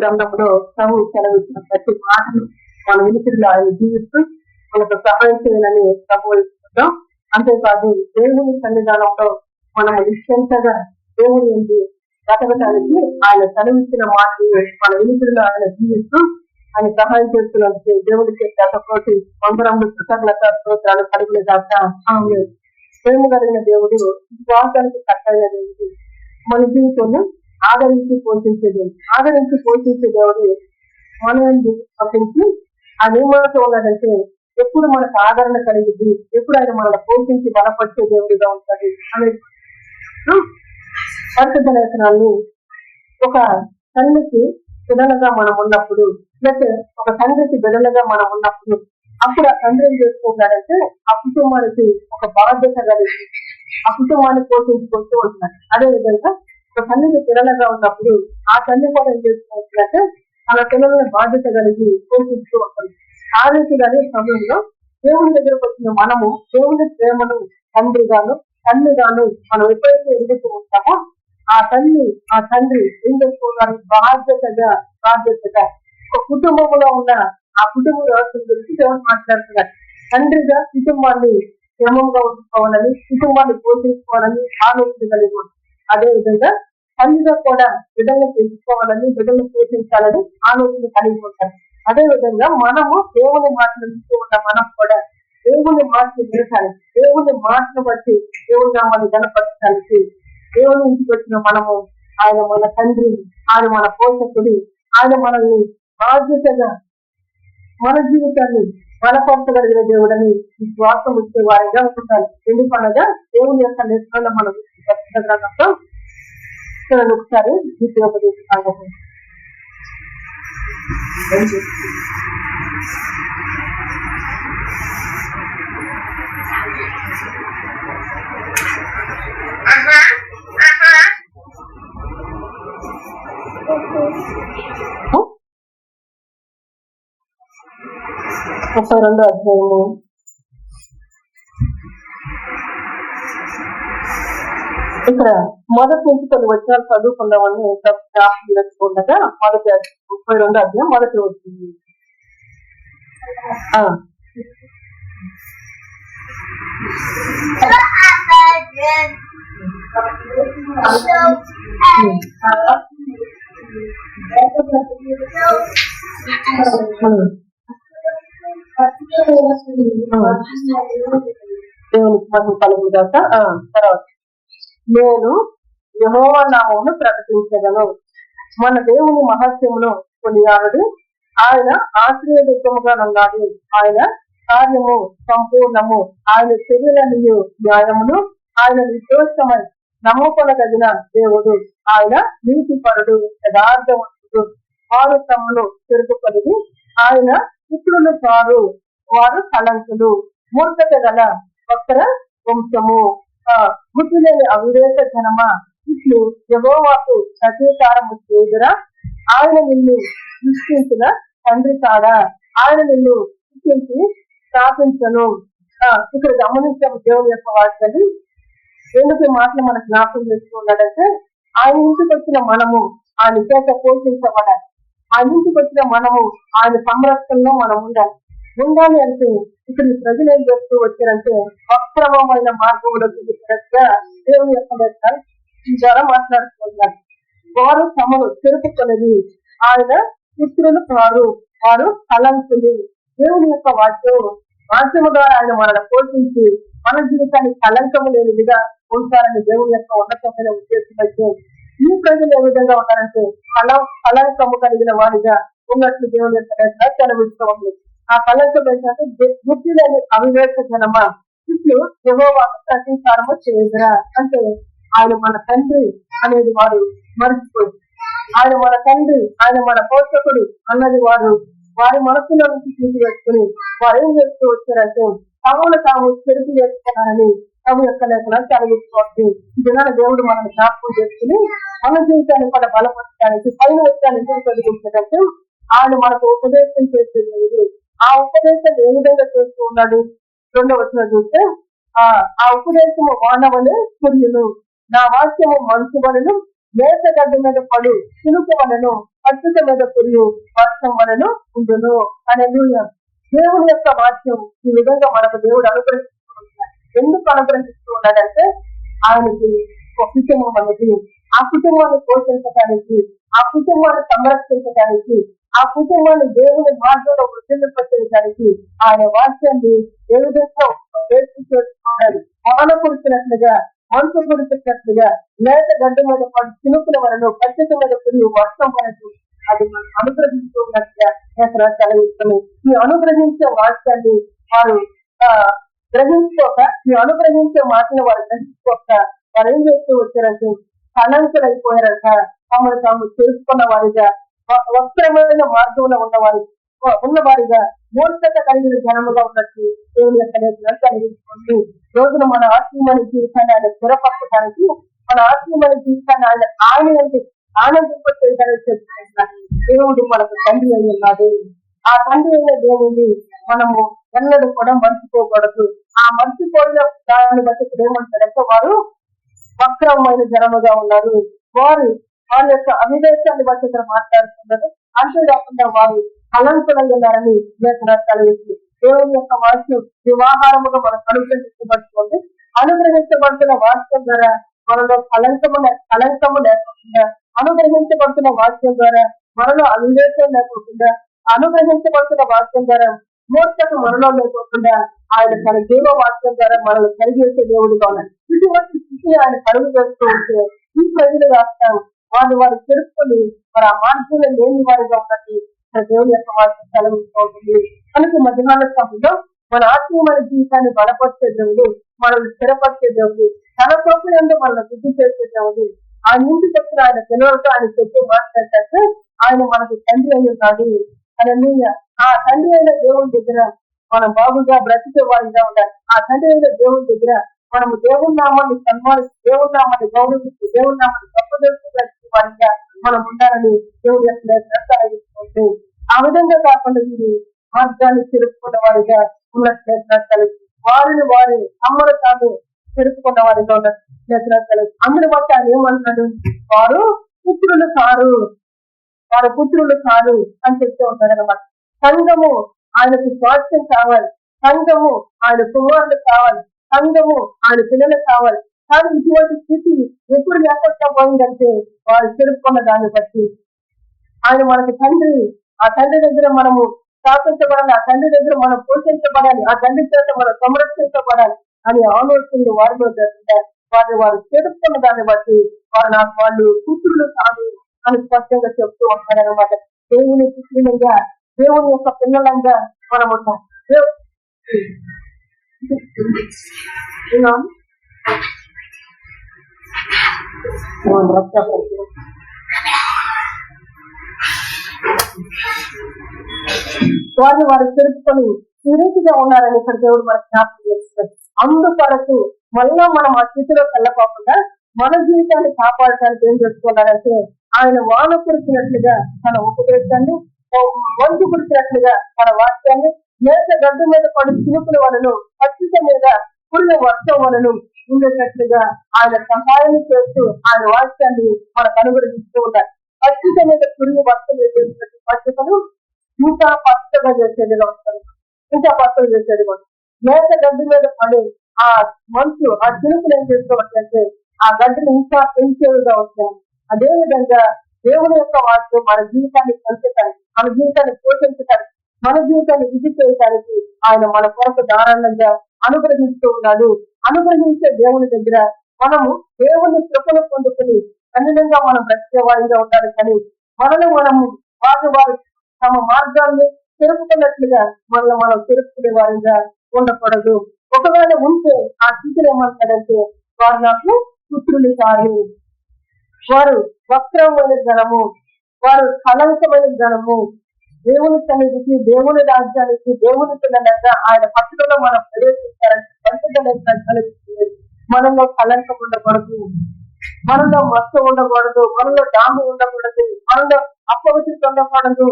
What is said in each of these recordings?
గ్రంథంలో ప్రభు సెలవిచ్చిన ప్రతి మాటను మన వినికిడిలో ఆయన జీవిస్తూ మనకు సహాయం చేయాలని ప్రభు ఇస్తున్నాం. అంతేకాదు దేవుని సన్నిధానంలో మనం నిశ్చంతగా దేవుని ఏంటి బ్రతకడానికి ఆయన సెలవిచ్చిన మాటలు మన వినికిడిలో ఆయన జీవిస్తూ ఆయన సహాయం చేస్తున్నందుకు దేవుడికి శతకోటి వందరములు కృతజ్ఞత స్తోత్రాలు కలుగునే దాకా ఆమె. ప్రేమ కలిగిన దేవుడు విశ్వాసానికి కట్టైన దేవుడు, మన జీవితంలో ఆదరించి పోషించే దేవుడు. ఆదరించి పోషించే దేవుడు మనం పంపించి ఆయన ఏమంటూ ఉన్నాడంటే ఎప్పుడు మనకు ఆదరణ కలిగింది, ఎప్పుడు ఆయన మనల్ని పోషించి బలపరిచే దేవుడిగా ఉంటాడు అనే పరిశుద్ధ లేఖనాన్ని ఒక తల్లికి బిడలుగా మనం ఉన్నప్పుడు, లేకపోతే ఒక తండ్రికి బిడలుగా మనం ఉన్నప్పుడు అప్పుడు ఆ తండ్రి ఏం చేసుకుంటాడంటే ఆ కుటుంబానికి ఒక బాధ్యత కలిగి ఆ కుటుంబాన్ని పోషించుకుంటూ ఉంటున్నాడు. అదే విధంగా ఒక తల్లికి పిల్లలుగా ఉన్నప్పుడు ఆ తల్లి కూడా ఏం చేసుకుంటున్నట్టే తన పిల్లల బాధ్యత కలిగి పోషిస్తూ ఉంటుంది. ఆ రీతిగానే సమయంలో దేవుని దగ్గరకు వచ్చిన మనము దేవుని ప్రేమను తండ్రిగాను తల్లిగాను మనం ఎప్పుడైతే ఎదుగుతూ ఉంటామో ఆ తండ్రి ఏం చేసుకున్నారు, బాధ్యతగా ఒక కుటుంబంలో ఉన్న ఆ కుటుంబ వ్యవస్థ గురించి దేవుడు మాట్లాడుతున్నారు. తండ్రిగా కుటుంబాన్ని క్షేమంగా ఉంచుకోవాలని, కుటుంబాన్ని పోషించుకోవాలని ఆలోచన కలిగి ఉంటుంది. అదే విధంగా తల్లిగా కూడా బిడ్డలను పెంచుకోవాలని, బిడ్డలను పోషించాలని ఆలోచన కలిగి ఉంటారు. అదే విధంగా మనము దేవుని మాటలు వింటూ ఉన్న మనం కూడా దేవుని మాటలు వినటానికి, దేవుని మాటను బట్టి దేవుని నామాన్ని గణపరచడానికి దేవుని ఇంటికి వచ్చిన మనము ఆయన మన తండ్రి, ఆయన మన పోషకుడు, ఆయన మనల్ని బాధ్యతగా మన జీవితాన్ని బలపరచగలిగిన దేవుడని విశ్వాసం ఇచ్చే వారిగా ఉంటారు. ఎందుకనగా దేవుని యొక్క నేర్చుకున్న మనం గ్రంథంతో ఒకసారి ద్వితీయోపదేశం ముప్పై 32వ అధ్యాయము ఇక్కడ మొదటి నుంచి కొన్ని వచనాలు చదువుకుందామని ఉండగా మొదటి 32వ అధ్యాయం మొదటి వచ్చింది. దేవునికి మహిమ కలుగుగాక. తర్వాత నేను యెహోవా నామమును ప్రకటించగలను, మన దేవుని మహత్యమును కొనియాడు. ఆయన ఆశ్రయదుర్గముగా ఉన్నాడు, ఆయన కార్యము సంపూర్ణము, ఆయన చర్యలనియు న్యాయమును, ఆయన నిర్దోషమై నమ్మకొనదగిన దేవుడు, ఆయన నీతిపరుడు యథార్థవంతుడు, వారు తమను చెరుపుకొనిది, ఆయన పుత్రులు కారు, వారు కళంకులు, మూర్ఖత గల వక్ర వంశము, బుద్ధి లేని అవివేక జనమా, ఇట్లు యెహోవాకు ప్రతీకారము చేయుదురా. ఆయన నిన్ను సృష్టించిన తండ్రి కాడా, ఆయన నిన్ను సృష్టించి స్థాపించను. ఇక్కడ గమనించాము దేవుని యొక్క వాక్యాన్ని. ఎందుకు మాటలు మనకు జ్ఞాపకం చేసుకున్నాడంటే ఆయన ఇంటికి వచ్చిన మనము ఆయన చేత పోషించబడాలి. ఆయన ఇంటికి వచ్చిన మనము ఆయన సంరక్షణలో మనం ఉండాలి అంటే ఇక్కడ ప్రజలు ఏం చేస్తూ వచ్చారంటే వక్రమైన మార్గంలోకి దేవుని యొక్క ద్వారా మాట్లాడుతున్నారు. వారు తమను చెరుపుకొనేది, ఆయన పుత్రులు కారు, వారు కళంకులు. దేవుని యొక్క వాక్యము ద్వారా ఆయన మనల్ని పోషించి మన జీవితాన్ని కళంకము లేనిదిగా ఉంటారని దేవుని యొక్క ఉన్నతమైన ఉద్దేశం అయితే ఈ ప్రజలు ఏ విధంగా ఉన్నారంటే కళంకము కలిగిన వారిగా ఉన్నట్లు దేవుని యొక్క సెలవిస్తూ ఉంది. ఆ కళంకం ఏంటంటే బుద్ధి లేని అవివేక జనమా, ఇట్లు యెహోవాకు ప్రతీకారము చేయుదురా. అంటే ఆయన మన తండ్రి అనేది వారు మర్చిపోయి, ఆయన మన తండ్రి, ఆయన మన పోషకుడు అన్నది వారి మనసులో నుంచి తీసివేసుకుని వారు ఏం చేస్తూ వచ్చారంటే తమను తాము చెరుపు చేస్తున్నారని తమ యొక్క లేఖనాలు చదివించుకోవచ్చు. జనాల దేవుడు మనల్ని జ్ఞాపకం చేసుకుని మన జీవితాన్ని కూడా బలపరచడానికి పైన వచ్చానికి చదివించడానికి ఆయన మనకు ఉపదేశం చేస్తున్నది. ఆ ఉపదేశం ఏ విధంగా చేస్తూ ఉన్నాడు? 2వ వచనం చూస్తే ఆ ఉపదేశము వానవలే కుర్యులు, నా వాక్యము మంచు వలెను, మేత గడ్డ మీద పడు చినుకు వలెను, అద్భుత మీద కురియు వర్షం మనను ఉండును. హల్లెలూయా. దేవుని యొక్క వాక్యం ఈ విధంగా మనకు దేవుడు అనుగ్రహిస్తూ ఉన్నాడు. ఎందుకు అనుగ్రహిస్తూ ఉన్నాడంటే ఆయనకి ఒక కుటుంబం అనేది, ఆ కుటుంబాన్ని పోషించడానికి, ఆ కుటుంబాన్ని సంరక్షించడానికి, ఆ కుటుంబాన్ని దేవుని మార్గంలో వృద్ధింపచేయడానికి ఆయన వాక్యాన్ని ఏ విధంగా చేసుకున్నాడు. వాన కురిసినట్లుగా, మంచు కురిసినట్లుగా, లేత గడ్డ మీద పడి చినుకుల వలన, పచ్చిక మీద కురి వర్షం వరకు అది మనం అనుగ్రహిస్తున్నట్లుగా సెలవిస్తున్నాయి. ఈ అనుగ్రహించే వాక్యాన్ని వారు గ్రహించుకోక, ఈ అనుగ్రహించే మాటను వారు గ్రహించుకోక వారు ఏం చేస్తూ వచ్చారంటే కళంకులైపోయారంట. తమను తాము చేసుకున్న వారిగా, వస్త్రమైన మార్గంలో ఉన్నవారిగా, మూర్ఖత కలిగిన జనముగా ఉన్నట్టు దేవుని యొక్క కలిగించుకుంటూ రోజున మన ఆత్మీయమైన జీవితాన్ని ఆయన స్థిరపరచడానికి, మన ఆత్మీయమైన జీవితాన్ని ఆయన ఆనందింపచేయడానికి చెప్తున్నారు. దేవుడు మనకు తండ్రి అయి ఉన్నాడు. ఆ తండ్రి అయిన దేవుడిని మనము ఎన్నడూ కూడా మర్చిపోకూడదు. ఆ మర్చిపోయిన దాన్ని బట్టి ఏమంటారంటే వారు వక్రమైన జనముగా ఉన్నారు. వారి యొక్క అవివేశాన్ని బట్టి ఇక్కడ మాట్లాడుతున్నారు. అంతేకాకుండా వారు కలంకులై ఉన్నారని కలిగింది. దేవుని యొక్క వాక్యం వివాహారముగా మనకు అనుగ్రహించబడుతుంది. అనుగ్రహించబడుతున్న వాక్యం ద్వారా మనలో కలంకము లేకుండా, అనుగ్రహించబడుతున్న వాక్యం ద్వారా మనలో అవివేశం లేకుండా, అనుగ్రహించబడుతున్న వాక్యం ద్వారా మూర్ఖత మనలో లేకోకుండా ఆయన తన జీవ వాక్యం ద్వారా మనల్ని కలిగేసే దేవుడిగా ఉన్నారు. ఇటువంటి స్థితిని ఆయన కలుగు చేస్తూ ఉంటే ఈ ప్రజలు రాష్ట్రం వారు తెలుసుకొని మరి ఆ మార్గంలో లేని వారిగా ఉన్నట్టు దేవుని యొక్క వాక్యం సెలవుతుంది. మనకి మధ్యాహ్న సమయంలో మన ఆత్మీయమైన జీవితాన్ని బలపరిచే దేవుడు, మనల్ని స్థిరపరిచే దేవుడు, తన కోపంలో మనల్ని శుద్ధి చేసే దేవుడు. ఆయన ఇంటి చెప్పిన ఆయన పిల్లలతో ఆయన చెప్పి మాట్లాడితే ఆయన మనకు తండ్రి అయి ఉన్నాడు. అలా ఆ తండ్రి అయిన దేవుని దగ్గర మనం బాగుగా బ్రతికే వారిగా ఉండాలి. ఆ తండ్రి అయిన దేవుని దగ్గర మనము దేవుని నామాన్ని సన్మానిస్తూ, దేవుని నామాన్ని గౌరవిస్తూ, దేవుని నామాన్ని గొప్ప బ్రతికే వారిగా మనం ఉండాలని దేవుడి యొక్క ఆ విధంగా కాకుండా వీరు మార్గాన్ని తిరుపుకున్న వారిగా ఉన్నట్లు వారిని వారి అమ్మను తాను తిరుపుకున్న వారిగా ఉన్నట్లు అందరి బట్టి ఆయన ఏమంటున్నాడు, వారు పుత్రులు కారు అని చెప్తూ ఉంటారు అనమాట. సంఘము ఆయనకు స్వాస్థ్యం కావాలి, సంఘము ఆయన కుమారులు కావాలి, సంఘము ఆయన పిల్లలు కావాలి. కానీ ఇటువంటి స్థితి ఎప్పుడు లేకుండా పోయిందంటే వారు తిరుపుకున్న దాన్ని బట్టి ఆయన మనకి తండ్రి, ఆ తండ్రి దగ్గర మనము స్థాపించబడాలి, ఆ తండ్రి దగ్గర మనం పోషించబడాలి, ఆ తండ్రి చేత మనం సంరక్షించబడాలి అని ఆలోచనలు వారిలో జరుగుతాయి. వారు తిరుపుకున్న దాన్ని బట్టి వాళ్ళు పుత్రులు కాదు అని స్పష్టంగా చెప్తూ ఉంటారనమాట. దేవుని పుత్రులంగా, దేవుని యొక్క పిల్లలంగా మనం ఉంటాం. వారు తెలుసుకొని ఈ రీతిగా ఉన్నారని ఇక్కడ దేవుడు మనకు జ్ఞాపకం చేస్తారు. అందుకొరకు మళ్ళా మనం ఆ స్థితిలో వెళ్ళకోకుండా మన జీవితాన్ని కాపాడటానికి ఏం చేసుకున్నారంటే ఆయన వాన కురిసినట్లుగా తన ఉపదేశాన్ని, మంచు కురిసినట్లుగా తన వాక్యాన్ని, మేత గడ్డ మీద పడి చినుకుల వలన, పచ్చిక మీద కురిన వర్షం వలన ఉండేటట్లుగా ఆయన సహాయం చేస్తూ ఆయన వాక్యాన్ని మనకు అనుగ్రహిస్తూ ఉన్నారు. పచ్చిక మీద కురిని వర్షం చేసేటట్టు పచ్చికను ఇంకా పచ్చగా చేసేదిగా వస్తారు, ఇంకా పచ్చగా చేసేది కూడా. మేత గడ్డ మీద పడి ఆ మంచు, ఆ చినుకులు ఏం చేసుకోవట్లంటే ఆ గడ్డను ఇంకా పెంచేవిగా వస్తాయి. అదే విధంగా దేవుని యొక్క వాక్యం మన జీవితాన్ని పెంచడానికి, మన జీవితాన్ని పోషించడానికి, మన జీవితాన్ని విధి చేయడానికి ఆయన మన కొరకు ధారాళంగా అనుగ్రహిస్తూ ఉన్నాడు. అనుగ్రహించే దేవుని దగ్గర మనము దేవుని కృపను పొందుకుని ఖచ్చితంగా మనం బ్రతికే వారిగా ఉండాలి. కానీ మనము వారు తమ మార్గాన్ని తిరుపుకున్నట్లుగా మనం తిరుపుకునే వారిగా ఉండకూడదు. ఒకవేళ ఉంటే ఆ స్థితిలో ఏమంటాడంటే వారు నాకు పుత్రులు కాదు, వారు వక్రమైన జనము, వారు కలంకమైన జనము, దేవుని సన్నిధికి, దేవుని రాజ్యానికి, దేవుని పిల్లలంగా ఆయన పట్టుదల మనం ప్రవేశించాలని మనలో కలంకం ఉండకూడదు, మనలో మత్తు ఉండకూడదు, మనలో దాము ఉండకూడదు, మనలో అపవిత్రత ఉండకూడదు.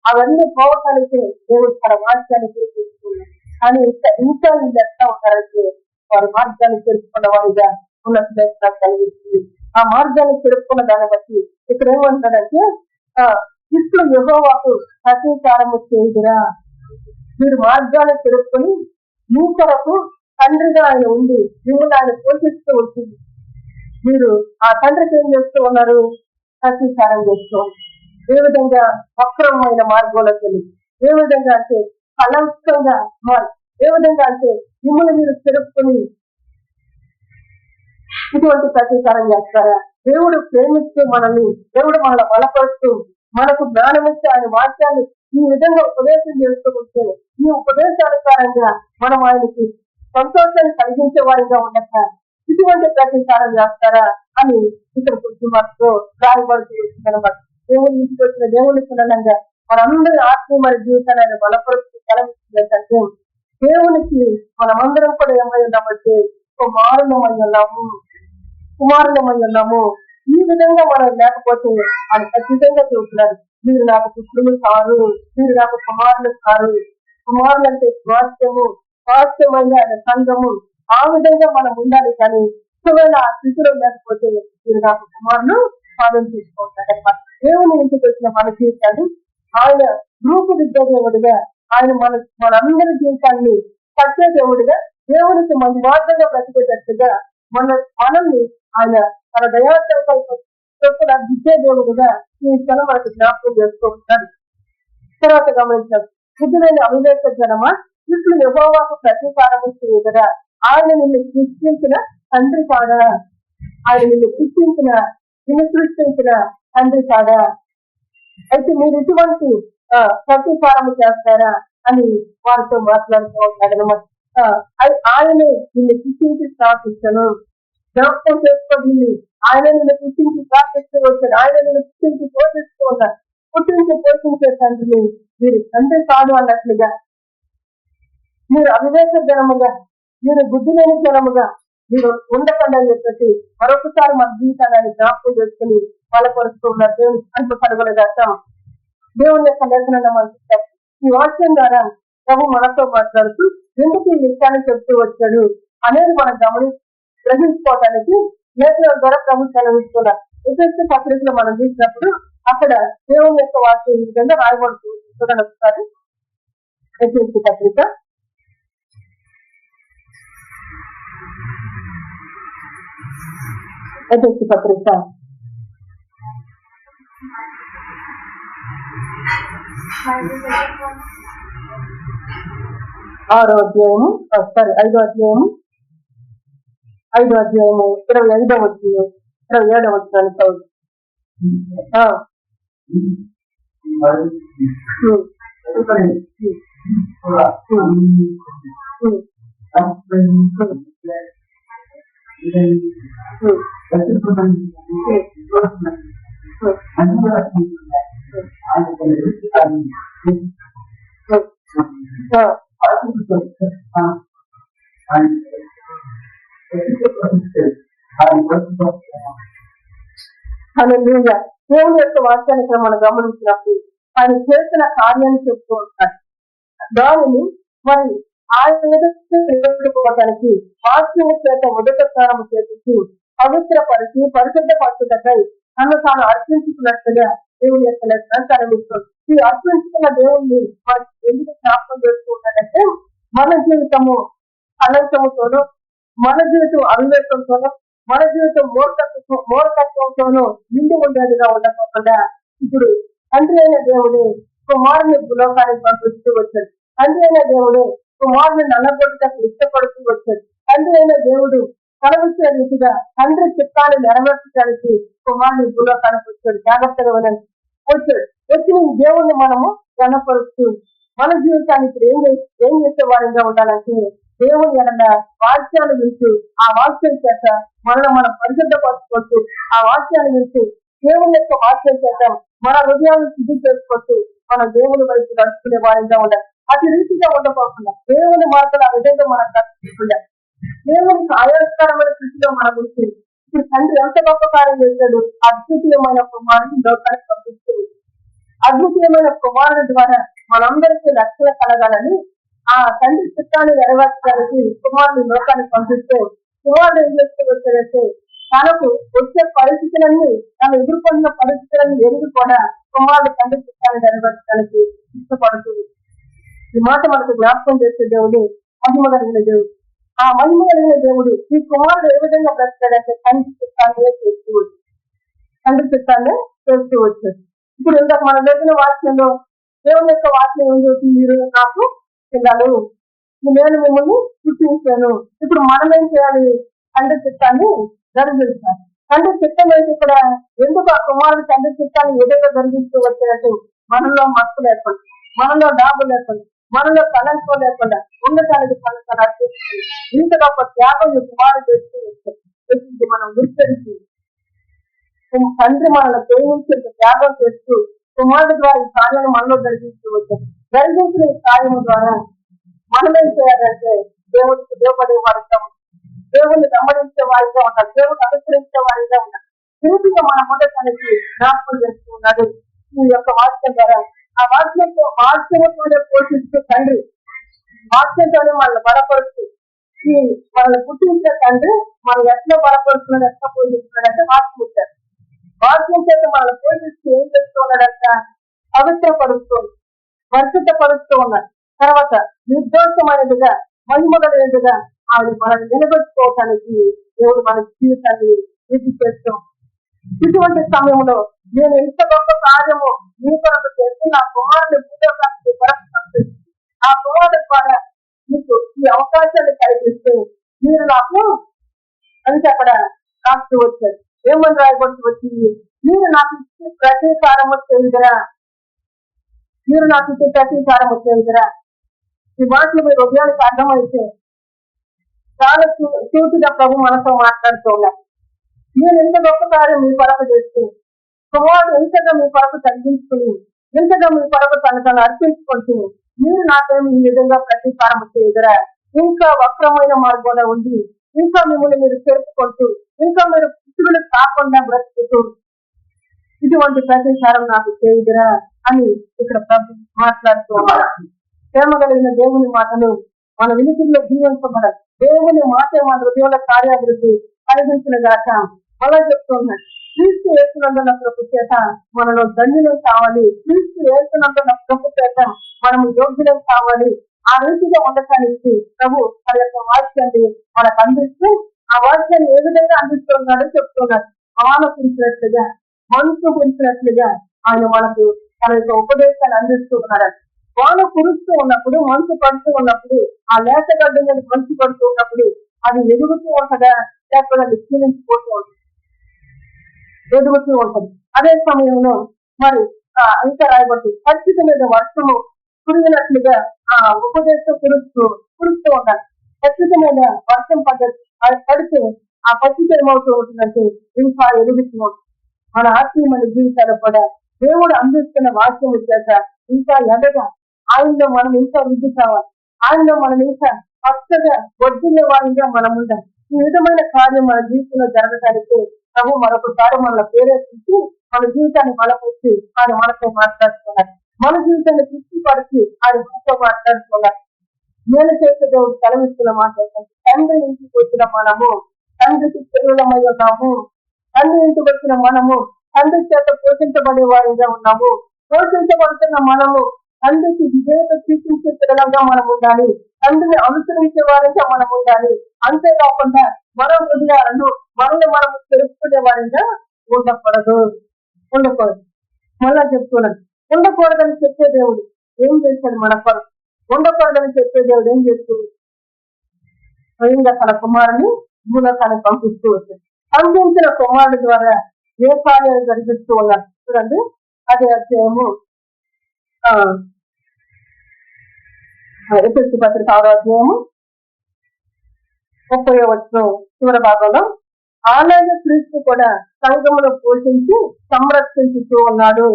అవన్నీ పోవటానికి దేవుడు తన వాక్యాన్ని తీసుకున్నారు. కానీ ఇంకా వీళ్ళు ఎట్లా ఉంటారంటే వారి మార్గాన్ని తెలుసుకున్న వారిగా ఉన్నట్టు కలిగిస్తుంది. ఆ మార్గాన్ని తెలుసుకున్న దాన్ని బట్టి ఇక్కడ ఏమంటాడంటే ఇప్పుడు యెహోవాకు ప్రతీకారము చేయుదురా. మీరు మార్గాన్ని తెలుసుకొని మీ కొరకు తండ్రిగా ఆయన ఉండి మిమ్మల్ని ఆయన పోషిస్తూ ఉంటుంది. మీరు ఆ తండ్రికి ఏం చేస్తూ ఉన్నారు? ప్రతీకారం చేస్తూ. ఏ విధంగా వక్రమైన మార్గంలోకి వెళ్ళి, ఏ విధంగా అంటే కలంకంగా మారి, ఏ విధంగా అంటే మిమ్మల్ని మీరు తెలుసుకొని ఇటువంటి ప్రతీకారం చేస్తారా? దేవుడు ప్రేమిస్తూ మనల్ని, దేవుడు మనల్ని బలపరుస్తూ మనకు జ్ఞానం ఇచ్చి ఆయన వాక్యాన్ని ఈ విధంగా ఉపదేశం చేస్తూ ఉంటే ఈ ఉపదేశానుసారంగా మనం ఆయనకి సంతోషాన్ని కలిగించే వారిగా ఉండక ఇటువంటి ప్రతీకారం చేస్తారా అని ఇక్కడ కొంచెం మాకు రాయబడుతుందన్నమాట. దేవుని ఇంటికి వచ్చిన దేవుని పిల్లలంగా మనందరి ఆత్మీయ జీవితాన్ని ఆయన బలపరుస్తూ కలవిస్తుందంటే దేవునికి మనమందరం కూడా ఏమై ఉన్నామంటే కుమారులమై ఉన్నాము. ఈ విధంగా మనం లేకపోతే ఆయన ఖచ్చితంగా చూస్తున్నారు, మీరు నాకు పుత్రులు కారు, మీరు నాకు కుమారులు కారు. కుమారులు అంటే స్వాస్థ్యమైన ఆయన సంఘము. ఆ విధంగా మనం ఉండాలి. కానీ ఒకవేళ ఆ స్థితిలో లేకపోతే మీరు నాకు కుమారులు సాధన తీసుకుంటారన్నమాట. దేవుని ఇంటికి వచ్చిన మన జీవితాన్ని ఆయన రూపుదిద్దే దేవుడిగా, ఆయన మనందరి జీవితాన్ని కట్టే దేవుడిగా, దేవునికి మన మార్గంగా బ్రతికేటట్టుగా మనల్ని ఆయన తన దయాత్మక దిద్దే దేవుడిగా ఈ స్థలం మనకు జ్ఞాపకం చేస్తూ ఉంటాడు. తర్వాత గమనించారు, బుద్ధులైన అవివేక జనమా, ఇప్పుడు యెహోవాకు ప్రతీకారము చేయగలరా. ఆయన నిన్ను సృష్టించిన తండ్రి కాడా? ఆయన నిన్ను సృష్టించిన తండ్రి కాడా? అయితే మీరు ఇటువంటి ప్రతీకారము చేస్తారా అని వారితో మాట్లాడుతూ ఉంటాడనమాట. ఆయనే నిన్ను సృష్టించి స్థాపించను, జ్ఞాపకం చేసుకోండి. ఆయన నిన్ను పుట్టించి ప్రార్థిస్తూ వచ్చాడు, ఆయన నిన్ను పుట్టించి పోషిస్తూ ఉన్నారు. పుట్టించి పోషించే తండ్రిని మీరు తండ్రి కాదు అన్నట్లుగా, మీరు అవివేక జనముగా, మీరు బుద్ధి లేని జనముగా మీరు ఉండకండి అని చెప్పేసి మరొకసారి మన జీవితాన్ని జ్ఞాపకం చేసుకుని బలపరుస్తూ ఉన్నారు. దేవుని అంటూ కనుగొనగలుగుతాం. దేవుని యొక్క లేఖనాన్ని మనం ఈ వాక్యం ద్వారా ప్రభు మనతో మాట్లాడుతూ ఎందుకు ఈ విషయాన్ని చెప్తూ వచ్చాడు అనేది మనం గ్రహించుకోవడానికి లేఖనాల ద్వారా ప్రభు సెలవిస్తున్నారు. ఎఫెసీ పత్రికలో మనం చూసినప్పుడు అక్కడ దేవుని యొక్క వాక్యం ఈ విధంగా రాయబడుతుంది. చూడండి ఒకసారి. ఎఫెసీ పత్రిక 6వ అధ్యాయము 5వ అధ్యాయము 25వ వచ్చిన 27వ వచ్చిన దేవుని యొక్క వాక్యాన్ని మనం గమనించినప్పుడు ఆయన చేసిన కార్యాన్ని చెప్తూ ఉంటాడు. దానిని మరి ఆయన నిలబెట్టుకోవడానికి వాక్యం చేత మొదట స్నానం చేసి పవిత్రపరిచి పరిశుద్ధపరచుటకై తను తాను అర్పించుకున్నట్టుగా దేవుని యొక్క లక్షణాన్ని తరలిస్తుంది. ఈ అర్పించుకున్న దేవుణ్ణి మనకి ఎందుకు జ్ఞాపకం చేసుకుంటాడంటే మన జీవితము కలంకముతోనూ, మన జీవితం అవివేకంతోనూ, మన జీవితం మూర్ఖత్వంతోనూ నిండి ఉండేదిగా ఉండకుండా ఇప్పుడు తండ్రి అయిన దేవుడు కుమారుని లోకానికి పంపిస్తూ వచ్చాడు. తండ్రి అయిన దేవుడు కుమారుని నల్లగొట్టకు ఇష్టపడుతూ వచ్చాడు. తండ్రి అయిన దేవుడు కలవించిన రీతిగా తండ్రి చిత్తాన్ని నెరవేర్చడానికి కుమారుని భూలోకానికి వచ్చాడు. జాగ్రత్తగా వచ్చాడు. వచ్చిన ఈ దేవుణ్ణి మనము గణపరుస్తూ మన జీవితాన్ని ఇప్పుడు ఏం చేసే వారంగా ఉండాలంటే దేవుని ఎడల వాక్యాలు వింటూ ఆ వాక్యం చేత మనం పరిశుద్ధపరచుకోవచ్చు. ఆ వాక్యాన్ని వింటూ దేవుని యొక్క వాక్యం చేత మన హృదయాన్ని శుద్ధి చేసుకోవచ్చు. మన దేవుని వైపు నడుచుకునే వారంగా ఉండాలి. అతి రీతిగా ఉండకపోకుండా దేవుని మార్గాలు ఆ విధంగా మనం నడుచుకుంటా దేవునికి ఆయాస్కరమైన స్థితిలో మనం ఉంటుంది. ఇప్పుడు తండ్రి ఎంత గొప్ప కార్యం చేశాడు. అద్భుతమైన కుమారుని లోకానికి పంపిస్తుంది. అద్భుతమైన కుమారుడు ద్వారా మనందరికీ రక్షణ కలగాలని ఆ తండ్రి చిత్తాన్ని నెరవేర్చడానికి కుమారుని లోకానికి పంపిస్తే కుమారుడు ఏం చేస్తూ వచ్చాడంటే తనకు వచ్చే పరిస్థితులన్నీ, తను ఎదుర్కొన్న పరిస్థితులన్నీ ఎదురు కూడా కుమారుడు తండ్రి చిత్తాన్ని నెరవేర్చడానికి ఇష్టపడుతూ ఈ మాట మనకు జ్ఞాపకం చేసే దేవుడు మహిమ కలిగిన దేవుడు. ఆ మహిమ కలిగిన దేవుడు ఈ కుమారుడు ఏ విధంగా బ్రతికాడంటే తండ్రి చిత్తాన్ని చేస్తూ వచ్చాడు. తండ్రి చిత్తాన్ని చేస్తూ వచ్చాడు. ఇప్పుడు ఇందాక మన దగ్గర వాక్యంలో దేవుని యొక్క వాక్యం ఏం చేసి, మీరు నాకు పిల్లలు, నేను మిమ్మల్ని సృష్టించాను. ఇప్పుడు మనం ఏం చేయాలి? తండ్రి చిత్తాన్ని జరిగించాలి. తండ్రి చిత్తం ఏంటి ఇక్కడ? ఎందుకు ఆ కుమారుడు తండ్రి చిత్తాన్ని ఏదైతే జరిగిస్తూ వచ్చేటట్టు మనలో మత్తు లేకుండా, మనలో డాబు లేకుండా, మనలో కలంకం లేకుండా ఉండటానికి తను అర్పిస్తుంది. ఇంత గొప్ప త్యాగం ఈ కుమారుడు చేస్తూ వచ్చాడు. మనం గుర్తించి తండ్రి మనల్ని ప్రేమించి త్యాగం చేస్తూ కుమారుడు ద్వారా ఈ కార్యాన్ని మనలో జరిగిస్తూ వచ్చాడు. జరిగించిన ఈ కార్యము ద్వారా మనం ఏం చేయాలంటే దేవుడికి దేవపడే వారిగా ఉంటాం, దేవుణ్ణి గమనించే వారిగా ఉంటాం, దేవుడిని అనుసరించే వారిగా ఉంటాం. తిరిగిగా మన మొదటి జ్ఞాపకం చేస్తూ ఉన్నాడు ఈ యొక్క వాక్యం ద్వారా. ఆ వాక్యంతోనే పోషిస్తూ తండ్రి, వాక్యంతోనే మనల్ని బలపరుస్తూ, ఈ మనల్ని పుట్టించే తండ్రి మనం ఎట్లా బలపరుస్తున్నాడు, ఎట్లా పోషిస్తున్నాడు అంటే వాక్యం ఇచ్చారు. వాక్యం చేత మనల్ని పోషిస్తూ ఏం చేస్తూ ఉన్నాడంట? పవిత్రపరుస్తుంది, పరిశుద్ధపరుస్తూ ఉన్నాడు. తర్వాత నిర్దోషమైనదిగా, మహిమగలైనదిగా ఆయన మనల్ని నిలబెట్టుకోవటానికి దేవుడు మన జీవితాన్ని వృద్ధి చేస్తాం. ఇటువంటి సమయంలో నేను ఎంత గొప్ప కార్యము మీ కొరకు చేసి నా కుమారుని భూలోకానికి కొరకు ఆ కుమారుడు ద్వారా మీకు ఈ అవకాశాన్ని కల్పిస్తే మీరు నాకు అంటే అక్కడ రాస్తూ వచ్చారు. ఏమని రాయబడుతూ వచ్చింది? మీరు నాకు ఇచ్చే ప్రతీకారం వచ్చేదిరా, మీరు నాకు ఇచ్చే ప్రతీకారం వచ్చేదిరా. ఈ మాటలు మీ హృదయానికి అర్థమైతే చాలా సూటిగా ప్రభు మనతో మాట్లాడుతూ ఉన్నారు. నేను ఎంత గొప్ప కార్యం మీ కొరకు చేస్తే, కుమారుడు ఎంతగా మీ కొరకు తగ్గించుకుని, ఎంతగా మీ కొరకు తను అర్పించుకుంటూ మీరు నాకేమి ఈ విధంగా ప్రతీకారం చేయగరా, ఇంకా వక్రమైన మార్గంలో ఉండి, ఇంకా మిమ్మల్ని మీరు చేర్చుకుంటూ, ఇంకా మీరు పుత్రులు కాకుండా బ్రతుకుతూ ఇటువంటి ప్రతీకారం నాకు చేయగరా అని ఇక్కడ ప్రభు మాట్లాడుతూ ఉన్నారు. ప్రేమ కలిగిన దేవుని మాటలు మన వినికిడిలో జీవించబడాలి. దేవుని మాట మన హృదయంలో కార్యాభివృద్ధి కలిగించిన గాక అలా చెప్తున్నాడు. క్రీస్తు యేసునందున్న ప్రభు చేత మనలో ధన్యులం కావాలి, క్రీస్తు యేసునందున్న ప్రభు చేత మనము యోగ్యులం కావాలి. ఆ రీతిగా ఉండటానికి ప్రభు మన యొక్క వాక్యాన్ని మనకు అందిస్తూ, ఆ వాక్యాన్ని ఏ విధంగా అందిస్తున్నాడో చెప్తున్నాడు. వాన కురిసినట్లుగా, మనసు కురిసినట్లుగా ఆయన మనకు తన యొక్క ఉపదేశాన్ని అందిస్తూ ఉన్నాడు. వాన కురుస్తూ ఉన్నప్పుడు, మనసు పడుతూ ఉన్నప్పుడు, ఆ లేత గడ్డ మీద మనసు పడుతూ ఉన్నప్పుడు అది ఎదుగుతూ ఉంటుందా, లేకపోతే అది క్షీణించిపోతూ ఉంటుంది, ఎదుగుతూ ఉంటుంది. అదే సమయంలో మరి ఇంకా రాయబట్టి పరిస్థితి మీద వర్షము కురిగినట్లుగా ఆ ఉపదేశం కురుస్తూ ఉండాలి. పరిస్థితి మీద వర్షం పడితే ఆ పరిస్థితి ఏమవుతూ ఉంటుందంటే ఇంకా ఎదుగుతూ ఉంటుంది. మన ఆత్మీయమైన జీవితాలు కూడా దేవుడు అందిస్తున్న వాక్యం చేత ఇంకా ఎదగా, ఆయనలో మనం ఇంకా వృద్ధి కావాలి, ఆయనలో మనం ఇంకా పచ్చగా వడ్డిల్లే వారిగా మనం ఉండాలి. ఈ విధమైన కార్యం మన జీవితంలో జరగడానికి ప్రభు మరొకసారి మనల్ని ప్రేరేపించి మన జీవితాన్ని బలపరిచి ఆయన మనతో మాట్లాడుతున్నారు. మన జీవితాన్ని తృప్తిపరిచి ఆయన మనతో మాట్లాడుతున్నారు. నేను చేసే దేవుడు సెలవిస్తున్న మాట, తండ్రి ఇంటికి వచ్చిన మనము తండ్రికి పిల్లలమై ఉన్నాము, తండ్రి ఇంటికి వచ్చిన మనము తండ్రి చేత పోషించబడే వారిగా ఉన్నాము. పోషించబడుతున్న మనము తండ్రికి విజేత చూపించే పిల్లలుగా మనం ఉండాలి, తండ్రిని అనుసరించే వారిగా మనం ఉండాలి. అంతేకాకుండా మన హృదయాలను మనల్ని మనం తెలుసుకునే వారిగా ఉండకూడదు. మళ్ళా చెప్తున్నాడు, ఉండకూడదని చెప్పే దేవుడు ఏం చేశాడు మన కొరకు? ఉండకూడదని చెప్పే దేవుడు ఏం చేస్తుంది? స్వయంగా తన కుమారుని భూలోకాన్ని పంపిస్తూ వచ్చాడు. పంపించిన కుమారుడు ద్వారా ఏ కార్యాలు జరిగిస్తూ ఉన్నారు చూడండి. అదే అధ్యాయము ఎపిసి పత్రిక 6వ అధ్యాయము 30వ వచనం చివరి భాగంలో, ఆలయ క్రీస్తు కూడా సంఘమును పోషించి సంరక్షించుతూ ఉన్నాడు.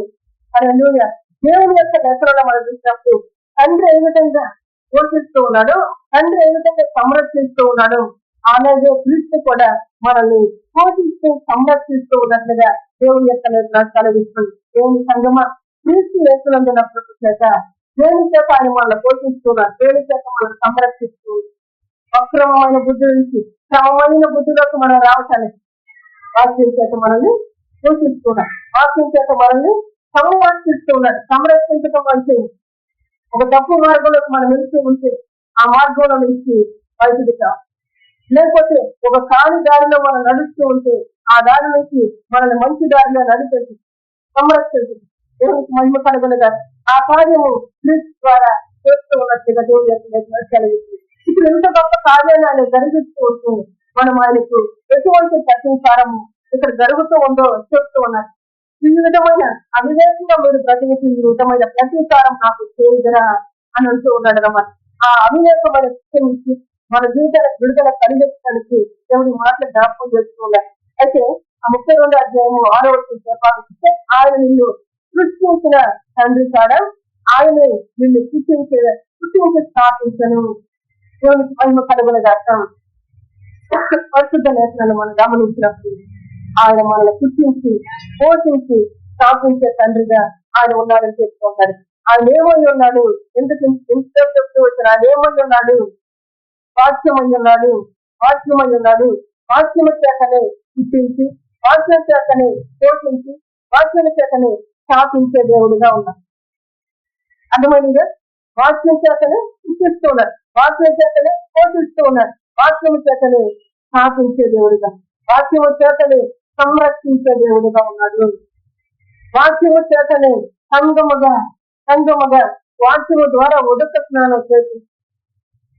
హల్లెలూయా. దేవుని యొక్క దశలో మనం చూసినప్పుడు తండ్రి ఏ విధంగా పోషిస్తూ ఉన్నాడు, తండ్రి ఏ విధంగా సంరక్షిస్తూ ఉన్నాడు, అలాగే క్రీస్తు కూడా మనల్ని పోషిస్తూ సంరక్షిస్తూ ఉన్నట్లుగా దేవుని యొక్క కలిగిస్తుంది. దేవుని సంగమ క్రీస్తు యేసునందున్న ప్రభు చేత దేవుని చేత ఆయన మనల్ని పోషిస్తున్నారు, దేవుని చేత మనల్ని సంరక్షిస్తూ అక్రమమైన బుద్ధి నుంచి క్రమమైన బుద్ధిలోకి మనం రావటానికి, వాక్యం చేత మనల్ని పోషిస్తున్నాడు, వాక్యం చేత మనల్ని సంరక్షిస్తున్నాడు. సంరక్షించడం అంటే ఒక తప్పు మార్గంలో మనం వెళ్తూ ఉంటే ఆ మార్గంలో నుంచి బయటకు రావాలి. లేకపోతే ఒక కాని దారిలో మనం నడుస్తూ ఉంటే ఆ దారి నుంచి మనల్ని మంచి దారిలో నడిపేసి సంరక్షించదు. దేవునికి మహిమ కలగలుగా ఆ కార్యము క్రీస్తు ద్వారా చేస్తూ ఉన్నట్టుగా దేవుడు కలిగింది. ఇప్పుడు ఎంత గొప్ప కార్యాన్ని ఆయన జరిగిస్తూ ఉంటే మనం ఆయనకు ఎటువంటి ప్రతీకారము ఇక్కడ జరుగుతూ ఉందో చెప్తూ ఉన్నారు. ఈ విధమైన అవివేకంగా మీరు బ్రతికి ఈ విధమైన ప్రతీకారం నాకు చేయగరా అని అంటూ ఉన్నాడు అన్నమాట. ఆ అవివేకమైన శిక్ష నుంచి మన జీవితాలకు విడుదల కలిగించడానికి దేవుడి మాటలు జ్ఞాపకం చేస్తూ ఉన్నారు. అయితే ఆ 32వ అధ్యాయము 6వ వచనం చెప్పాలంటే ఆయన నిన్ను సృష్టించిన తండ్రి కాడ ఆయన నిన్ను సృష్టించి స్థాపించను. దేవునికి మహిమ కలుగునగా. పరిశుద్ధ లేఖనాలను మనం గమనించినప్పుడు ఆయన మనల్ని సృష్టించి పోషించి స్థాపించే తండ్రిగా ఆయన ఉన్నాడని చెప్తూ ఉంటాడు. ఆయన ఏమై ఉన్నాడు, ఎందుకు చెప్తూ వచ్చారు, ఆయన ఏమై ఉన్నాడు, వాక్యమై ఉన్నాడు, వాక్యమై ఉన్నాడు. వాక్యమ చేతనే సృష్టించి, వాక్యం చేతనే పోషించి, వాక్యం చేతనే స్థాపించే దేవుడిగా ఉన్నాడు. అర్థమైందిగా? వాక్యం చేతనే సృష్టిస్తూ ఉన్నాడు, వాక్యం చేతనే పోషిస్తూ ఉన్నాడు, వాక్యం చేతనే స్థాపించే దేవుడిగా, వాక్యము చేతనే సంరక్షించే దేవుడిగా ఉన్నాడు. వాక్యము చేతనే సంగముగా వాక్యము ద్వారా ఉదక స్నానం చేసి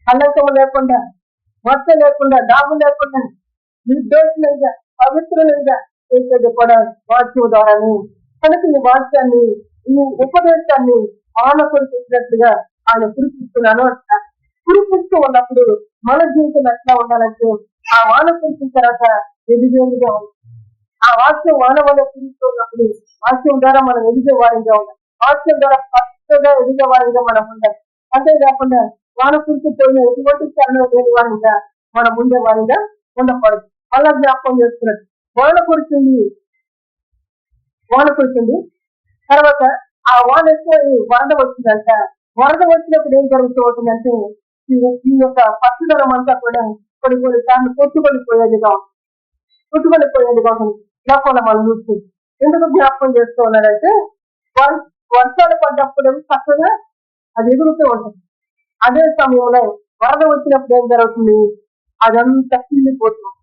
కలకము లేకుండా, మచ్చ లేకుండా, డాబు లేకుండా, నిర్దోషులుగా, పవిత్రులుగా చేసేది కూడా వాక్యము ద్వారానే. కనుక ఈ వాక్యాన్ని, ఈ ఉపదేశాన్ని ఆన కురిపించినట్లుగా ఆయన కురిపిస్తున్నాను అంటారు. కురిపిస్తూ ఉన్నప్పుడు మన జీవితం ఎట్లా ఉండాలంటే ఆ వాన కురిసిన తర్వాత ఎదిగేదిగా ఉంది. ఆ వాక్యం వాన వల్ల కురిస్తూ ఉన్నప్పుడు వాక్యం ద్వారా మనం ఎదిగే వారిగా ఉండాలి. వాక్యం ద్వారా పచ్చగా ఎదిగే వారిగా మనం ఉండాలి. అంతేకాకుండా వాన కురిసిపోయిన ఎటువంటి చరణం లేని వారిగా మనం ఉండే వారిగా ఉండకూడదు. అలా జ్ఞాపకం చేస్తున్నట్టు వాన కురిసింది తర్వాత ఆ వాన ఎక్కువ వరద వచ్చిందంట. వరద వచ్చినప్పుడు ఏం జరుగుతూ ఉంటుందంటే ఈ యొక్క పచ్చదనం అంతా కూడా కొన్ని సార్లు కొట్టుకొనిపోయేదిగా ఉంటుంది. లోకంలో మనం చూసి ఎందుకు జ్ఞాపకం చేస్తూ ఉన్నారంటే వర్షాలు పడ్డప్పుడు చక్కగా అది ఎదుగుతూ ఉంటుంది. అదే సమయంలో వరద వచ్చినప్పుడు ఏం జరుగుతుంది, అదంతా కిల్లిపోతుంది.